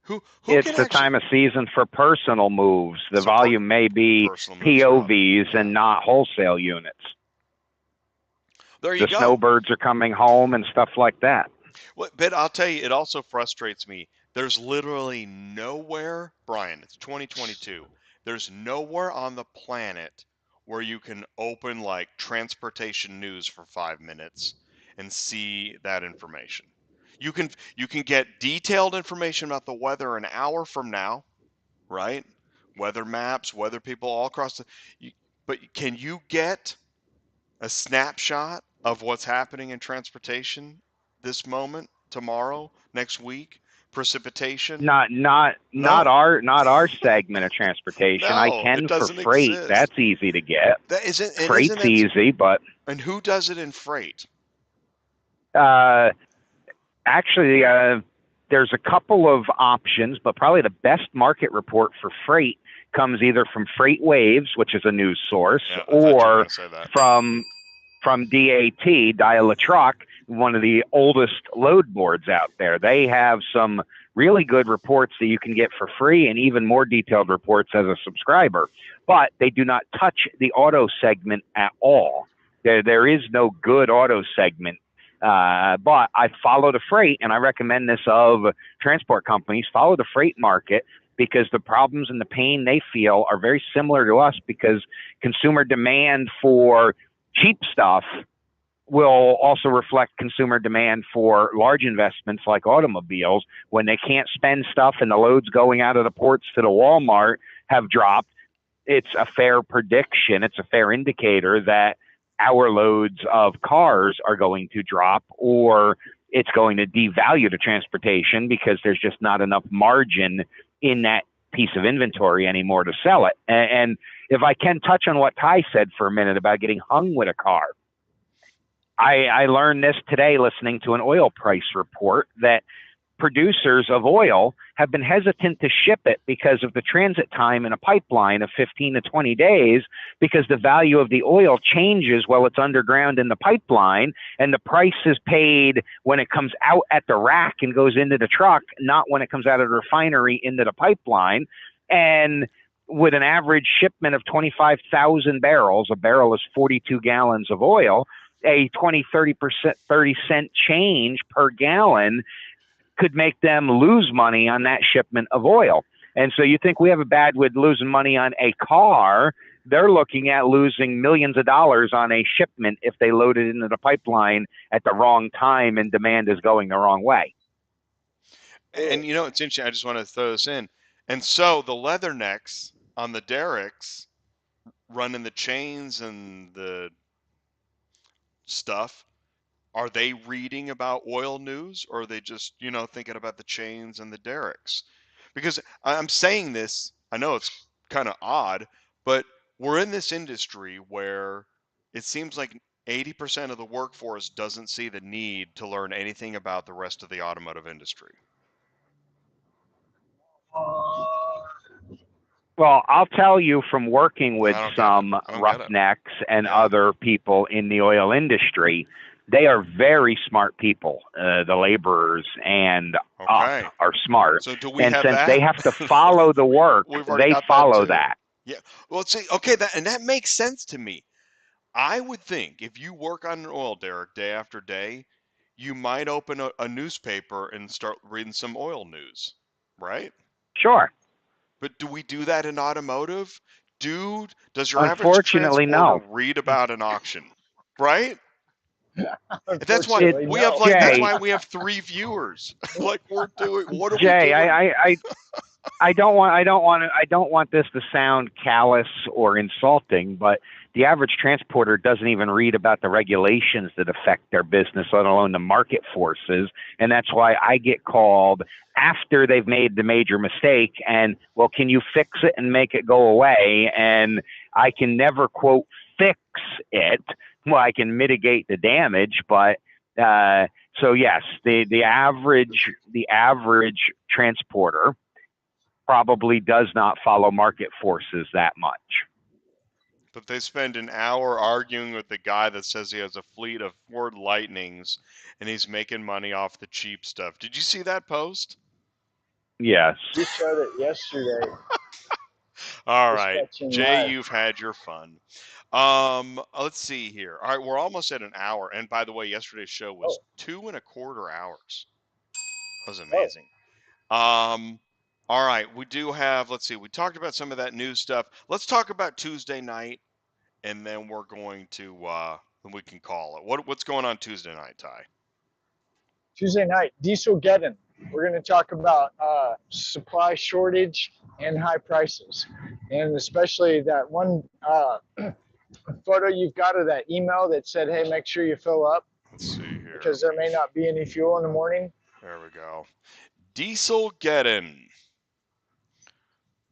Speaker 1: Who
Speaker 6: it's
Speaker 1: can
Speaker 6: the
Speaker 1: actually...
Speaker 6: time of season for personal moves. The volume may be POVs and not wholesale units.
Speaker 1: There you
Speaker 6: go. The snowbirds are coming home and stuff like that.
Speaker 1: Well, but I'll tell you, it also frustrates me. There's literally nowhere, Brian, it's 2022. There's nowhere on the planet where you can open like transportation news for 5 minutes and see that information. You can get detailed information about the weather an hour from now, right? Weather maps, weather people all across but can you get a snapshot of what's happening in transportation this moment, tomorrow, next week? Precipitation?
Speaker 6: Not our segment of transportation.
Speaker 1: No,
Speaker 6: I can for freight.
Speaker 1: Exist.
Speaker 6: That's easy to get. Freight's easy, but
Speaker 1: and who does it in freight?
Speaker 6: Actually, there's a couple of options, but probably the best market report for freight comes either from Freight Waves, which is a news source, or from DAT, Dial a Truck, one of the oldest load boards out there. They have some really good reports that you can get for free and even more detailed reports as a subscriber, but they do not touch the auto segment at all. There is no good auto segment But I follow the freight, and I recommend this of transport companies, follow the freight market, because the problems and the pain they feel are very similar to us, because consumer demand for cheap stuff will also reflect consumer demand for large investments like automobiles. When they can't spend stuff and the loads going out of the ports to the Walmart have dropped, it's a fair prediction, it's a fair indicator that our loads of cars are going to drop, or it's going to devalue the transportation because there's just not enough margin in that piece of inventory anymore to sell it. And if I can touch on what Ty said for a minute about getting hung with a car, I learned this today listening to an oil price report that producers of oil have been hesitant to ship it because of the transit time in a pipeline of 15 to 20 days, because the value of the oil changes while it's underground in the pipeline, and the price is paid when it comes out at the rack and goes into the truck, not when it comes out of the refinery into the pipeline. And with an average shipment of 25,000 barrels, a barrel is 42 gallons of oil, a 30 cent change per gallon could make them lose money on that shipment of oil. And so you think we have a bad with losing money on a car, they're looking at losing millions of dollars on a shipment if they load it into the pipeline at the wrong time and demand is going the wrong way.
Speaker 1: And you know, it's interesting. I just want to throw this in. And so the leathernecks on the derricks running the chains and the stuff, are they reading about oil news, or are they just, you know, thinking about the chains and the derricks? Because I'm saying this, I know it's kind of odd, but we're in this industry where it seems like 80% of the workforce doesn't see the need to learn anything about the rest of the automotive industry.
Speaker 6: Well, I'll tell you from working with some roughnecks and other people in the oil industry, they are very smart people. The laborers and us are smart.
Speaker 1: So do we
Speaker 6: and
Speaker 1: have
Speaker 6: since
Speaker 1: that?
Speaker 6: they have to follow the work, they follow that.
Speaker 1: Yeah. Well, see, okay, that makes sense to me. I would think if you work on an oil derrick day after day, you might open a newspaper and start reading some oil news, right?
Speaker 6: Sure.
Speaker 1: But do we do that in automotive? Does your average
Speaker 6: Unfortunately,
Speaker 1: transporter
Speaker 6: no.
Speaker 1: read about an auction, right? That's why
Speaker 2: Unfortunately,
Speaker 1: we
Speaker 2: no.
Speaker 1: have like. That's
Speaker 6: Jay.
Speaker 1: why we have 3 viewers. Like we're doing. What are
Speaker 6: Jay,
Speaker 1: we doing?
Speaker 6: I don't want this to sound callous or insulting, but the average transporter doesn't even read about the regulations that affect their business, let alone the market forces. And that's why I get called after they've made the major mistake and, well, can you fix it and make it go away? And I can never, quote, fix it. Well, I can mitigate the damage, but so yes, the average transporter probably does not follow market forces that much.
Speaker 1: But they spend an hour arguing with the guy that says he has a fleet of Ford Lightnings and he's making money off the cheap stuff. Did you see that post?
Speaker 6: Yes.
Speaker 2: You showed it yesterday.
Speaker 1: All right, Jay,
Speaker 2: live.
Speaker 1: you've had your fun. Let's see here. All right, we're almost at an hour. And by the way, yesterday's show was 2.25 hours. That was amazing. All right, we do have, let's see, we talked about some of that news stuff. Let's talk about Tuesday night, and then we're going to, we can call it. What's going on Tuesday night, Ty?
Speaker 2: Tuesday night, DIESELGEDDON. We're going to talk about supply shortage and high prices, and especially that one photo you've got of that email that said, hey, make sure you fill up.
Speaker 1: Let's see here.
Speaker 2: Because there may not be any fuel in the morning.
Speaker 1: There we go. DIESELGEDDON.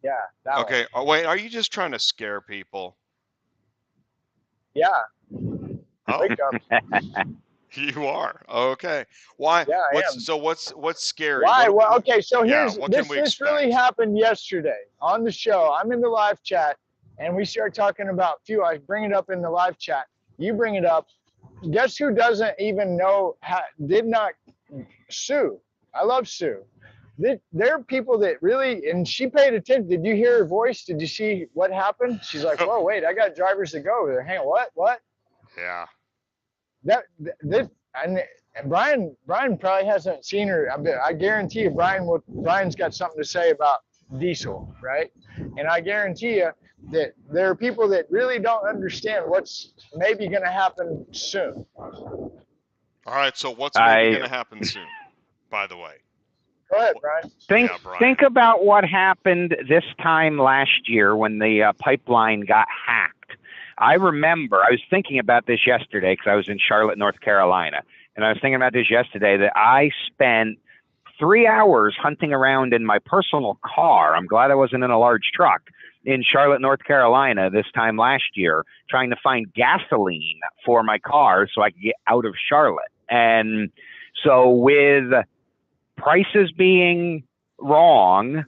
Speaker 2: Yeah. That
Speaker 1: okay.
Speaker 2: One.
Speaker 1: Oh, wait, are you just trying to scare people?
Speaker 2: Yeah.
Speaker 1: Oh.
Speaker 2: Wake up.
Speaker 1: You are. Okay. Why?
Speaker 2: Yeah, I am.
Speaker 1: So what's scary?
Speaker 2: Why? Well, okay, so here's
Speaker 1: this
Speaker 2: really happened yesterday on the show. I'm in the live chat and we start talking about fuel. I bring it up in the live chat. You bring it up. Guess who doesn't even know, did not Sue. I love Sue. There are people that really, and she paid attention. Did you hear her voice? Did you see what happened? She's like, whoa, wait, I got drivers to go over there. Hang on, what?
Speaker 1: Yeah.
Speaker 2: and Brian probably hasn't seen her. I guarantee you, Brian's got something to say about diesel, right? And I guarantee you that there are people that really don't understand what's maybe going to happen soon.
Speaker 1: All right. So what's maybe going to happen soon? By the way.
Speaker 2: Go ahead, Brian.
Speaker 6: Think about what happened this time last year when the pipeline got hacked. I remember, I was thinking about this yesterday because I was in Charlotte, North Carolina. And I was thinking about this yesterday that I spent 3 hours hunting around in my personal car. I'm glad I wasn't in a large truck in Charlotte, North Carolina this time last year, trying to find gasoline for my car so I could get out of Charlotte. And so with prices being wrong,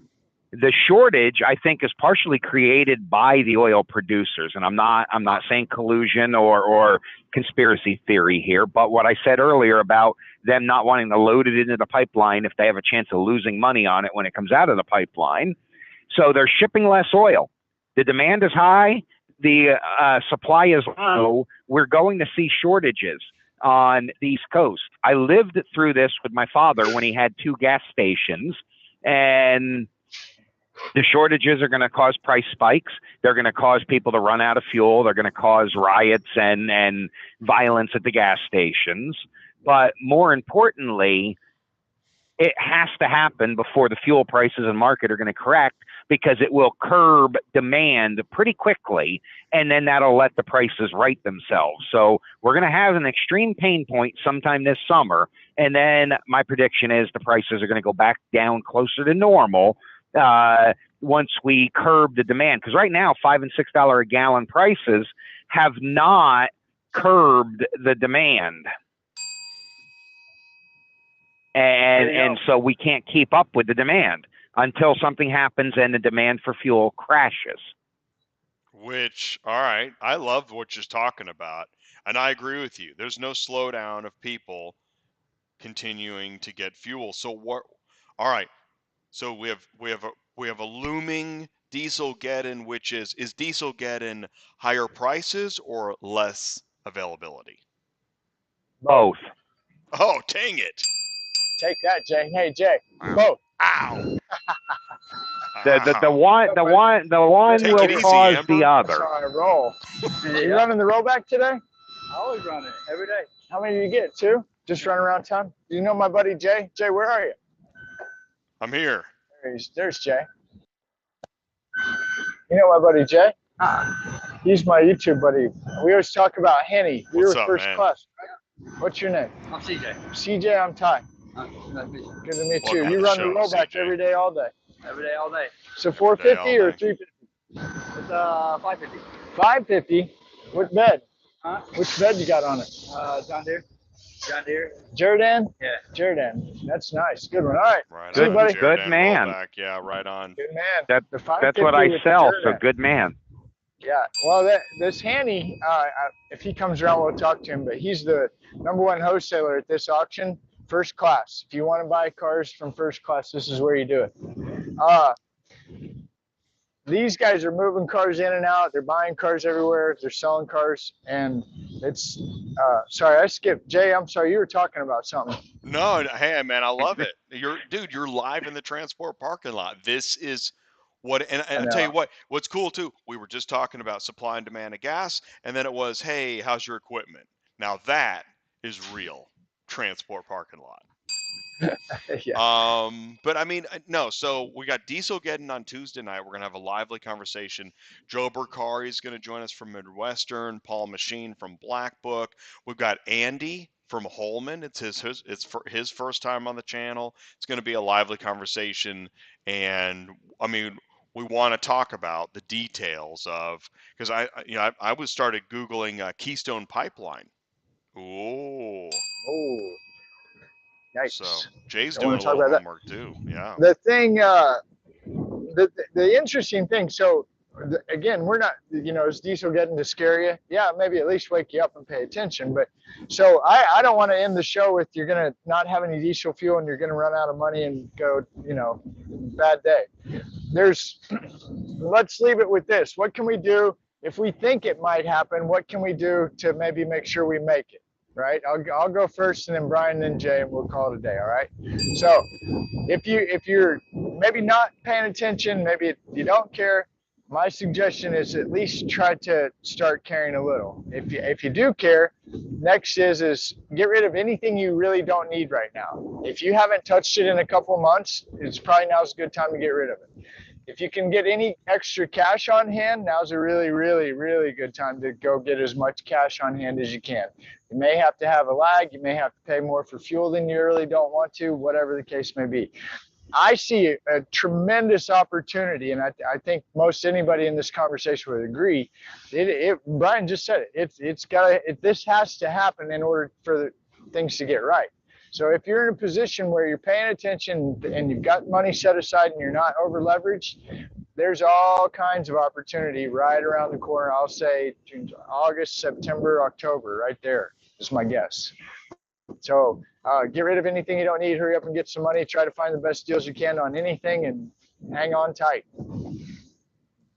Speaker 6: the shortage, I think, is partially created by the oil producers. And I'm not saying collusion or conspiracy theory here, but what I said earlier about them not wanting to load it into the pipeline if they have a chance of losing money on it when it comes out of the pipeline. So they're shipping less oil. The demand is high. The supply is low. We're going to see shortages on the East Coast. I lived through this with my father when he had 2 gas stations, and the shortages are going to cause price spikes. They're going to cause people to run out of fuel. They're going to cause riots and violence at the gas stations. But more importantly, it has to happen before the fuel prices and market are going to correct, because it will curb demand pretty quickly, and then that'll let the prices right themselves. So we're going to have an extreme pain point sometime this summer, and then my prediction is the prices are going to go back down closer to normal once we curb the demand. Because right now, $5 and $6 a gallon prices have not curbed the demand. And so we can't keep up with the demand until something happens and the demand for fuel crashes.
Speaker 1: Which, all right, I love what you're talking about. And I agree with you. There's no slowdown of people continuing to get fuel. So what, all right. So we have a looming DIESELGEDDON, which is DIESELGEDDON higher prices or less availability?
Speaker 6: Both.
Speaker 1: Oh, dang it.
Speaker 2: Take that, Jay. Hey, Jay. Both.
Speaker 1: Ow.
Speaker 6: The one will cause the other.
Speaker 2: On a roll. You running the rollback today? I always run it every day. How many do you get? 2? Just run around town? Do you know my buddy Jay? Jay, where are you?
Speaker 1: I'm here.
Speaker 2: There's Jay. You know my buddy Jay? He's my YouTube buddy. We always talk about Henny. We were first class. What's your name? I'm CJ. CJ, I'm Ty. Good to meet you. You run the rollback every day, all day. Every day, all day. So 450 or 350? It's 550. 550. What bed? Huh? Which bed you got on it? John Deere. John Deere. Jordan? Yeah. Jordan. That's nice. Good one. All right.
Speaker 6: Good, buddy. Good man.
Speaker 1: Rollback. Yeah, right on.
Speaker 2: Good man.
Speaker 6: That's what I sell, so good man.
Speaker 2: Yeah. Well, this Hanny, if he comes around, we'll talk to him, but he's the #1 wholesaler at this auction. First class. If you want to buy cars from first class, this is where you do it. These guys are moving cars in and out. They're buying cars everywhere. They're selling cars, and it's. Sorry, I skipped. Jay, I'm sorry. You were talking about something.
Speaker 1: No, hey man, I love it. You're live in the transport parking lot. This is what, and I'll tell you what's cool too. We were just talking about supply and demand of gas, and then it was, hey, how's your equipment? Now that is real transport parking lot.
Speaker 2: Yeah.
Speaker 1: But I mean, no, so we got DIESELGEDDON on Tuesday night. We're gonna have a lively conversation. Joe Burkari is gonna join us from Midwestern, Paul Machine from Black Book. We've got Andy from Holman. It's his first time on the channel. It's gonna be a lively conversation, and I mean, we want to talk about the details of, because I was started Googling Keystone Pipeline. Oh.
Speaker 2: Yikes.
Speaker 1: So Jay's doing a little homework too. Yeah.
Speaker 2: The thing, the interesting thing. So again, we're not, is DIESELGEDDON to scare you? Yeah, maybe at least wake you up and pay attention. But so I don't want to end the show with you're gonna not have any diesel fuel and you're gonna run out of money and go, bad day. Let's leave it with this. What can we do if we think it might happen? What can we do to maybe make sure we make it? right? I'll go first, and then Brian, then Jay, and we'll call it a day. All right. So if you're maybe not paying attention, maybe you don't care, my suggestion is at least try to start caring a little. If you do care, next is get rid of anything you really don't need right now. If you haven't touched it in a couple of months, it's probably now's a good time to get rid of it. If you can get any extra cash on hand, now's a really, really, really good time to go get as much cash on hand as you can. You may have to have a lag. You may have to pay more for fuel than you really don't want to, whatever the case may be. I see a tremendous opportunity, and I think most anybody in this conversation would agree. Brian just said it. This has to happen in order for things to get right. So if you're in a position where you're paying attention and you've got money set aside and you're not over leveraged, there's all kinds of opportunity right around the corner. I'll say August, September, October, right there is my guess. So get rid of anything you don't need, hurry up and get some money, try to find the best deals you can on anything, and hang on tight.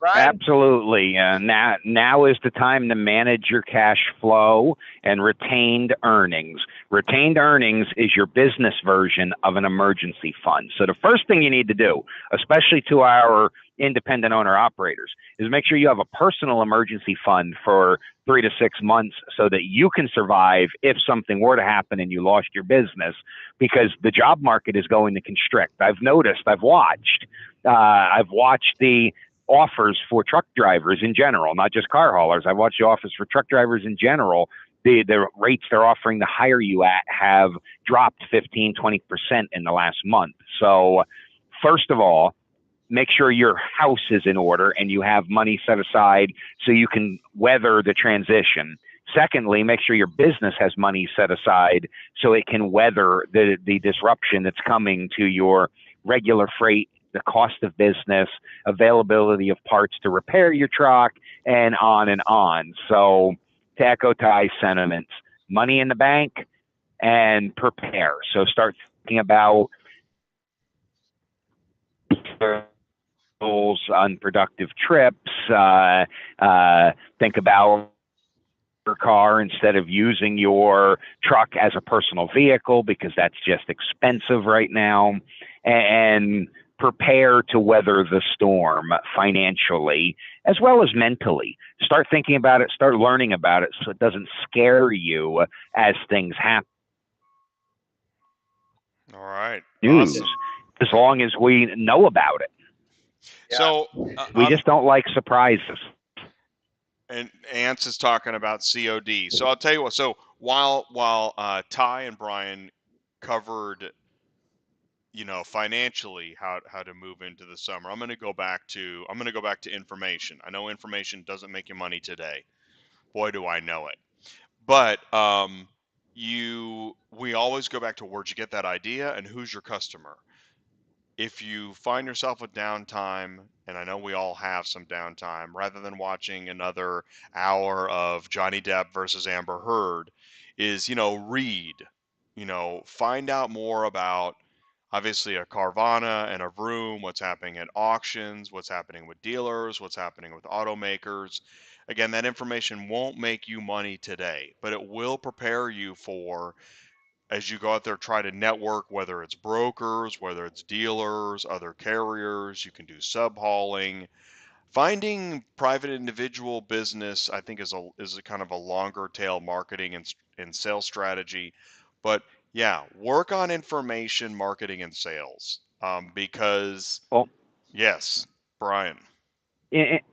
Speaker 2: Brian?
Speaker 6: Absolutely. Now is the time to manage your cash flow and retained earnings. Retained earnings is your business version of an emergency fund. So the first thing you need to do, especially to our independent owner operators, is make sure you have a personal emergency fund for 3 to 6 months so that you can survive if something were to happen and you lost your business, because the job market is going to constrict. I've watched the offers for truck drivers in general, not just car haulers. I've watched the offers for truck drivers in general. The rates they're offering to hire you at have dropped 15, 20% in the last month. So first of all, make sure your house is in order and you have money set aside so you can weather the transition. Secondly, make sure your business has money set aside so it can weather the disruption that's coming to your regular freight, the cost of business, availability of parts to repair your truck, and on and on. So to echo Ty's sentiments, money in the bank and prepare. So start thinking about unproductive trips. Think about your car instead of using your truck as a personal vehicle, because that's just expensive right now. And prepare to weather the storm financially as well as mentally. Start thinking about it, start learning about it so it doesn't scare you as things happen.
Speaker 1: All right.
Speaker 6: News,
Speaker 1: Awesome.
Speaker 6: as long as we know about it.
Speaker 2: Yeah.
Speaker 1: So
Speaker 6: we just don't like surprises.
Speaker 1: And Ants is talking about COD. So I'll tell you what. So while Ty and Brian covered, financially how to move into the summer, I'm going to go back to information. I know information doesn't make you money today. Boy, do I know it. But we always go back to where'd you get that idea and who's your customer. If you find yourself with downtime, and I know we all have some downtime, rather than watching another hour of Johnny Depp versus Amber Heard, is, read, find out more about obviously a Carvana and a Vroom, what's happening at auctions, what's happening with dealers, what's happening with automakers. Again, that information won't make you money today, but it will prepare you for, as you go out there, try to network, whether it's brokers, whether it's dealers, other carriers. You can do sub hauling. Finding private individual business, I think, is a kind of a longer tail marketing and sales strategy. But yeah, work on information marketing and sales, because yes, Brian.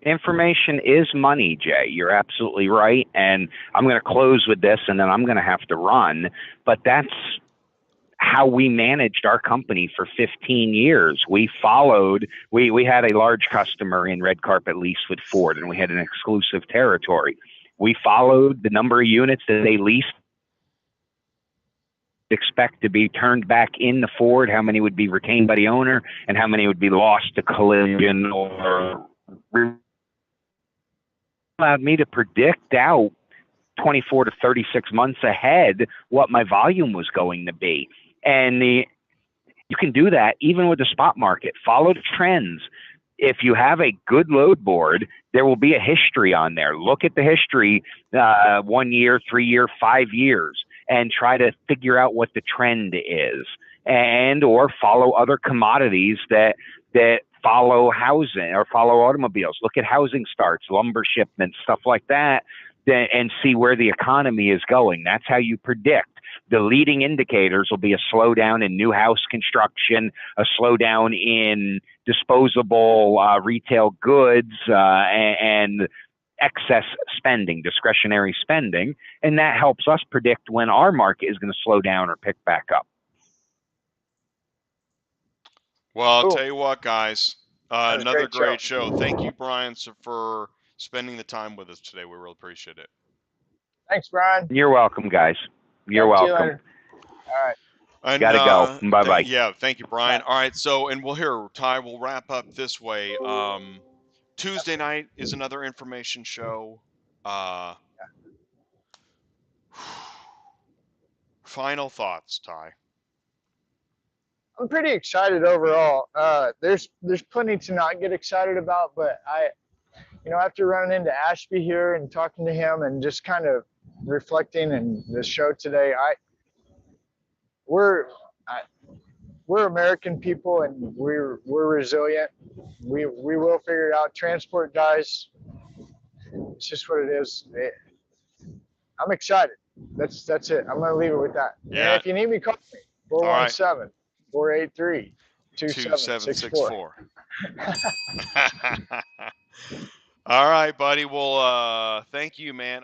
Speaker 6: Information is money, Jay. You're absolutely right. And I'm going to close with this, and then I'm going to have to run. But that's how we managed our company for 15 years. We had a large customer in red carpet lease with Ford, and we had an exclusive territory. We followed the number of units that they leased, expect to be turned back in the Ford, how many would be retained by the owner, and how many would be lost to collision or allowed me to predict out 24 to 36 months ahead what my volume was going to be. And you can do that even with the spot market. Follow the trends. If you have a good load board, there will be a history on there. Look at the history, 1 year, 3 year, 5 years. and try to figure out what the trend is, and or follow other commodities that follow housing or follow automobiles. Look at housing starts, lumber shipments, stuff like that, and see where the economy is going. That's how you predict. The leading indicators will be a slowdown in new house construction, a slowdown in disposable retail goods, and excess spending, discretionary spending, and that helps us predict when our market is going to slow down or pick back up.
Speaker 1: Well, I'll
Speaker 2: Cool.
Speaker 1: tell you what, guys,
Speaker 2: was a
Speaker 1: another
Speaker 2: great
Speaker 1: great
Speaker 2: show.
Speaker 1: show. Thank you, Brian, for spending the time with us today. We really appreciate it.
Speaker 2: Thanks, Brian.
Speaker 6: You're welcome, guys. You're
Speaker 2: Talk to you
Speaker 6: welcome.
Speaker 2: later. All right.
Speaker 1: And,
Speaker 6: Gotta go. Bye-bye.
Speaker 1: Yeah, thank you, Brian. All right, so, and we'll hear, Ty, we'll wrap up this way. Tuesday night is another information show. Final thoughts, Ty.
Speaker 2: I'm pretty excited overall. There's plenty to not get excited about, but after running into Ashby here and talking to him and just kind of reflecting in the show today, we're American people and we're resilient. We will figure it out. Transport guys, it's just what it is. I'm excited. That's it. I'm gonna leave it with that.
Speaker 1: Yeah.
Speaker 2: And if you need me, call me. 417-483-2764.
Speaker 1: All right, buddy. Well, thank you, man.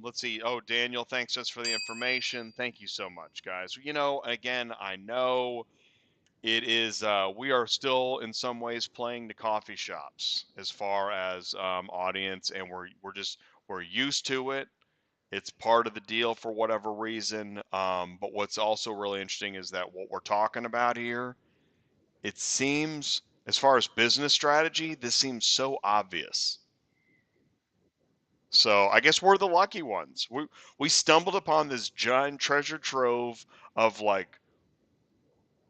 Speaker 1: Let's see. Oh, Daniel, thanks us for the information. Thank you so much, guys. Again, I know it is, we are still in some ways playing the coffee shops as far as audience, and we're used to it. It's part of the deal for whatever reason. But what's also really interesting is that what we're talking about here, it seems, as far as business strategy, this seems so obvious. So I guess we're the lucky ones. We stumbled upon this giant treasure trove of like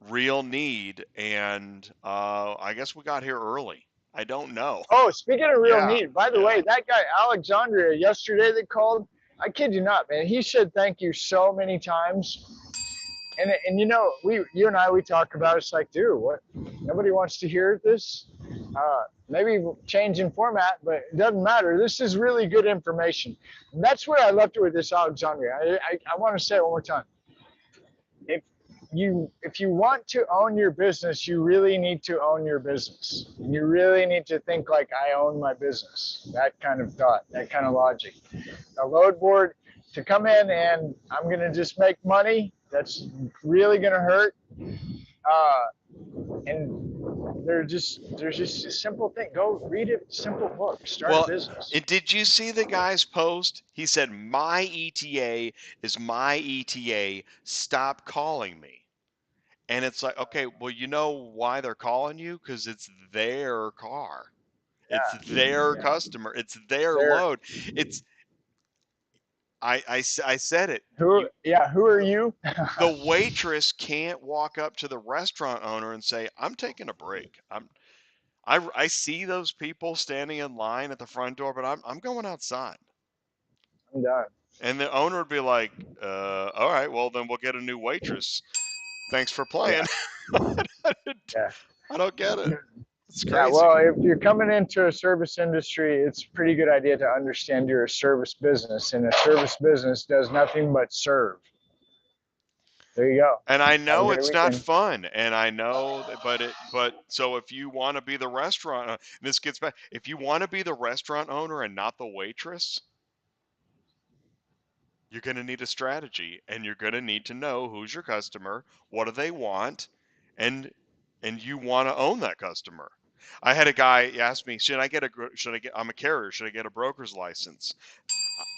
Speaker 1: real need, and I guess we got here early. I don't know.
Speaker 2: Oh, speaking of real
Speaker 1: Yeah,
Speaker 2: need, by the
Speaker 1: yeah.
Speaker 2: way, that guy Alexandria yesterday that called, I kid you not, man. He said thank you so many times. And you and I, we talk about it, it's like, dude, what? Nobody wants to hear this. Maybe change in format, but it doesn't matter. This is really good information. And that's where I left it with this Alexandria. I want to say it one more time. If you want to own your business, you really need to own your business. You really need to think like, I own my business. That kind of thought, that kind of logic. A load board to come in and I'm going to just make money, that's really going to hurt. And there's just a simple thing. Go read a simple book, start a business.
Speaker 1: Did you see the guy's post? He said, my ETA is my ETA. Stop calling me. And it's like, okay, well, you know why they're calling you? Because it's their car.
Speaker 2: Yeah.
Speaker 1: It's their customer. It's their load. It's, I said it.
Speaker 2: Who are you?
Speaker 1: The waitress can't walk up to the restaurant owner and say, I'm taking a break. I see those people standing in line at the front door, but I'm going outside.
Speaker 2: I'm done.
Speaker 1: And the owner would be like, all right, well, then we'll get a new waitress. Thanks for playing.
Speaker 2: Yeah.
Speaker 1: I don't get it. It's crazy.
Speaker 2: Yeah, well, if you're coming into a service industry, it's a pretty good idea to understand you're a service business, and a service business does nothing but serve. There you go.
Speaker 1: And I know it's not fun, and I know, but so if you want to be the restaurant, this gets back. If you want to be the restaurant owner and not the waitress, you're going to need a strategy, and you're going to need to know who's your customer, what do they want, and you want to own that customer. I had a guy ask me, I'm a carrier, should I get a broker's license?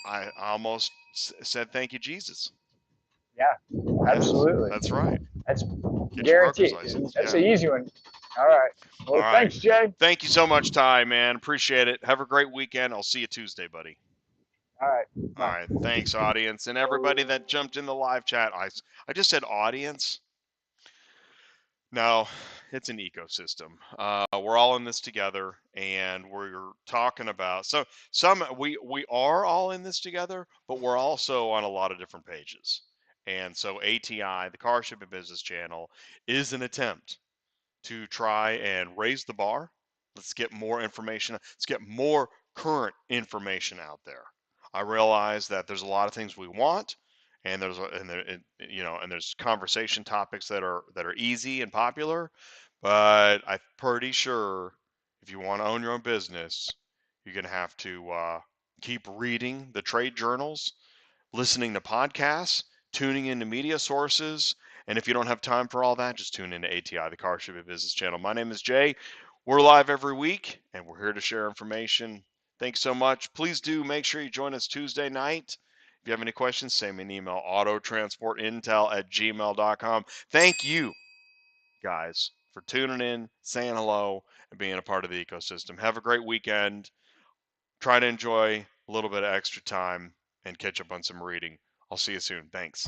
Speaker 1: I almost said, thank you, Jesus.
Speaker 2: Yeah, absolutely.
Speaker 1: That's right.
Speaker 2: That's
Speaker 1: Get
Speaker 2: guaranteed.
Speaker 1: license.
Speaker 2: That's an easy one. All right. Well,
Speaker 1: All right.
Speaker 2: Thanks, Jay.
Speaker 1: Thank you so much, Ty, man. Appreciate it. Have a great weekend. I'll see you Tuesday, buddy.
Speaker 2: All right.
Speaker 1: All right. Thanks, audience. And everybody that jumped in the live chat. I just said audience. No, it's an ecosystem. We're all in this together, and we're talking about we are all in this together, but we're also on a lot of different pages. And so ATI, the Car Shipping Business Channel, is an attempt to try and raise the bar. Let's get more information. Let's get more current information out there. I realize that there's a lot of things we want, and there's conversation topics that are easy and popular, but I'm pretty sure if you want to own your own business, you're gonna have to keep reading the trade journals, listening to podcasts, tuning into media sources. And if you don't have time for all that, just tune into ATI, the Car Shipping Business Channel. My name is Jay. We're live every week, and we're here to share information. Thanks so much. Please do make sure you join us Tuesday night. If you have any questions, send me an email, autotransportintel@gmail.com. Thank you, guys, for tuning in, saying hello, and being a part of the ecosystem. Have a great weekend. Try to enjoy a little bit of extra time and catch up on some reading. I'll see you soon. Thanks.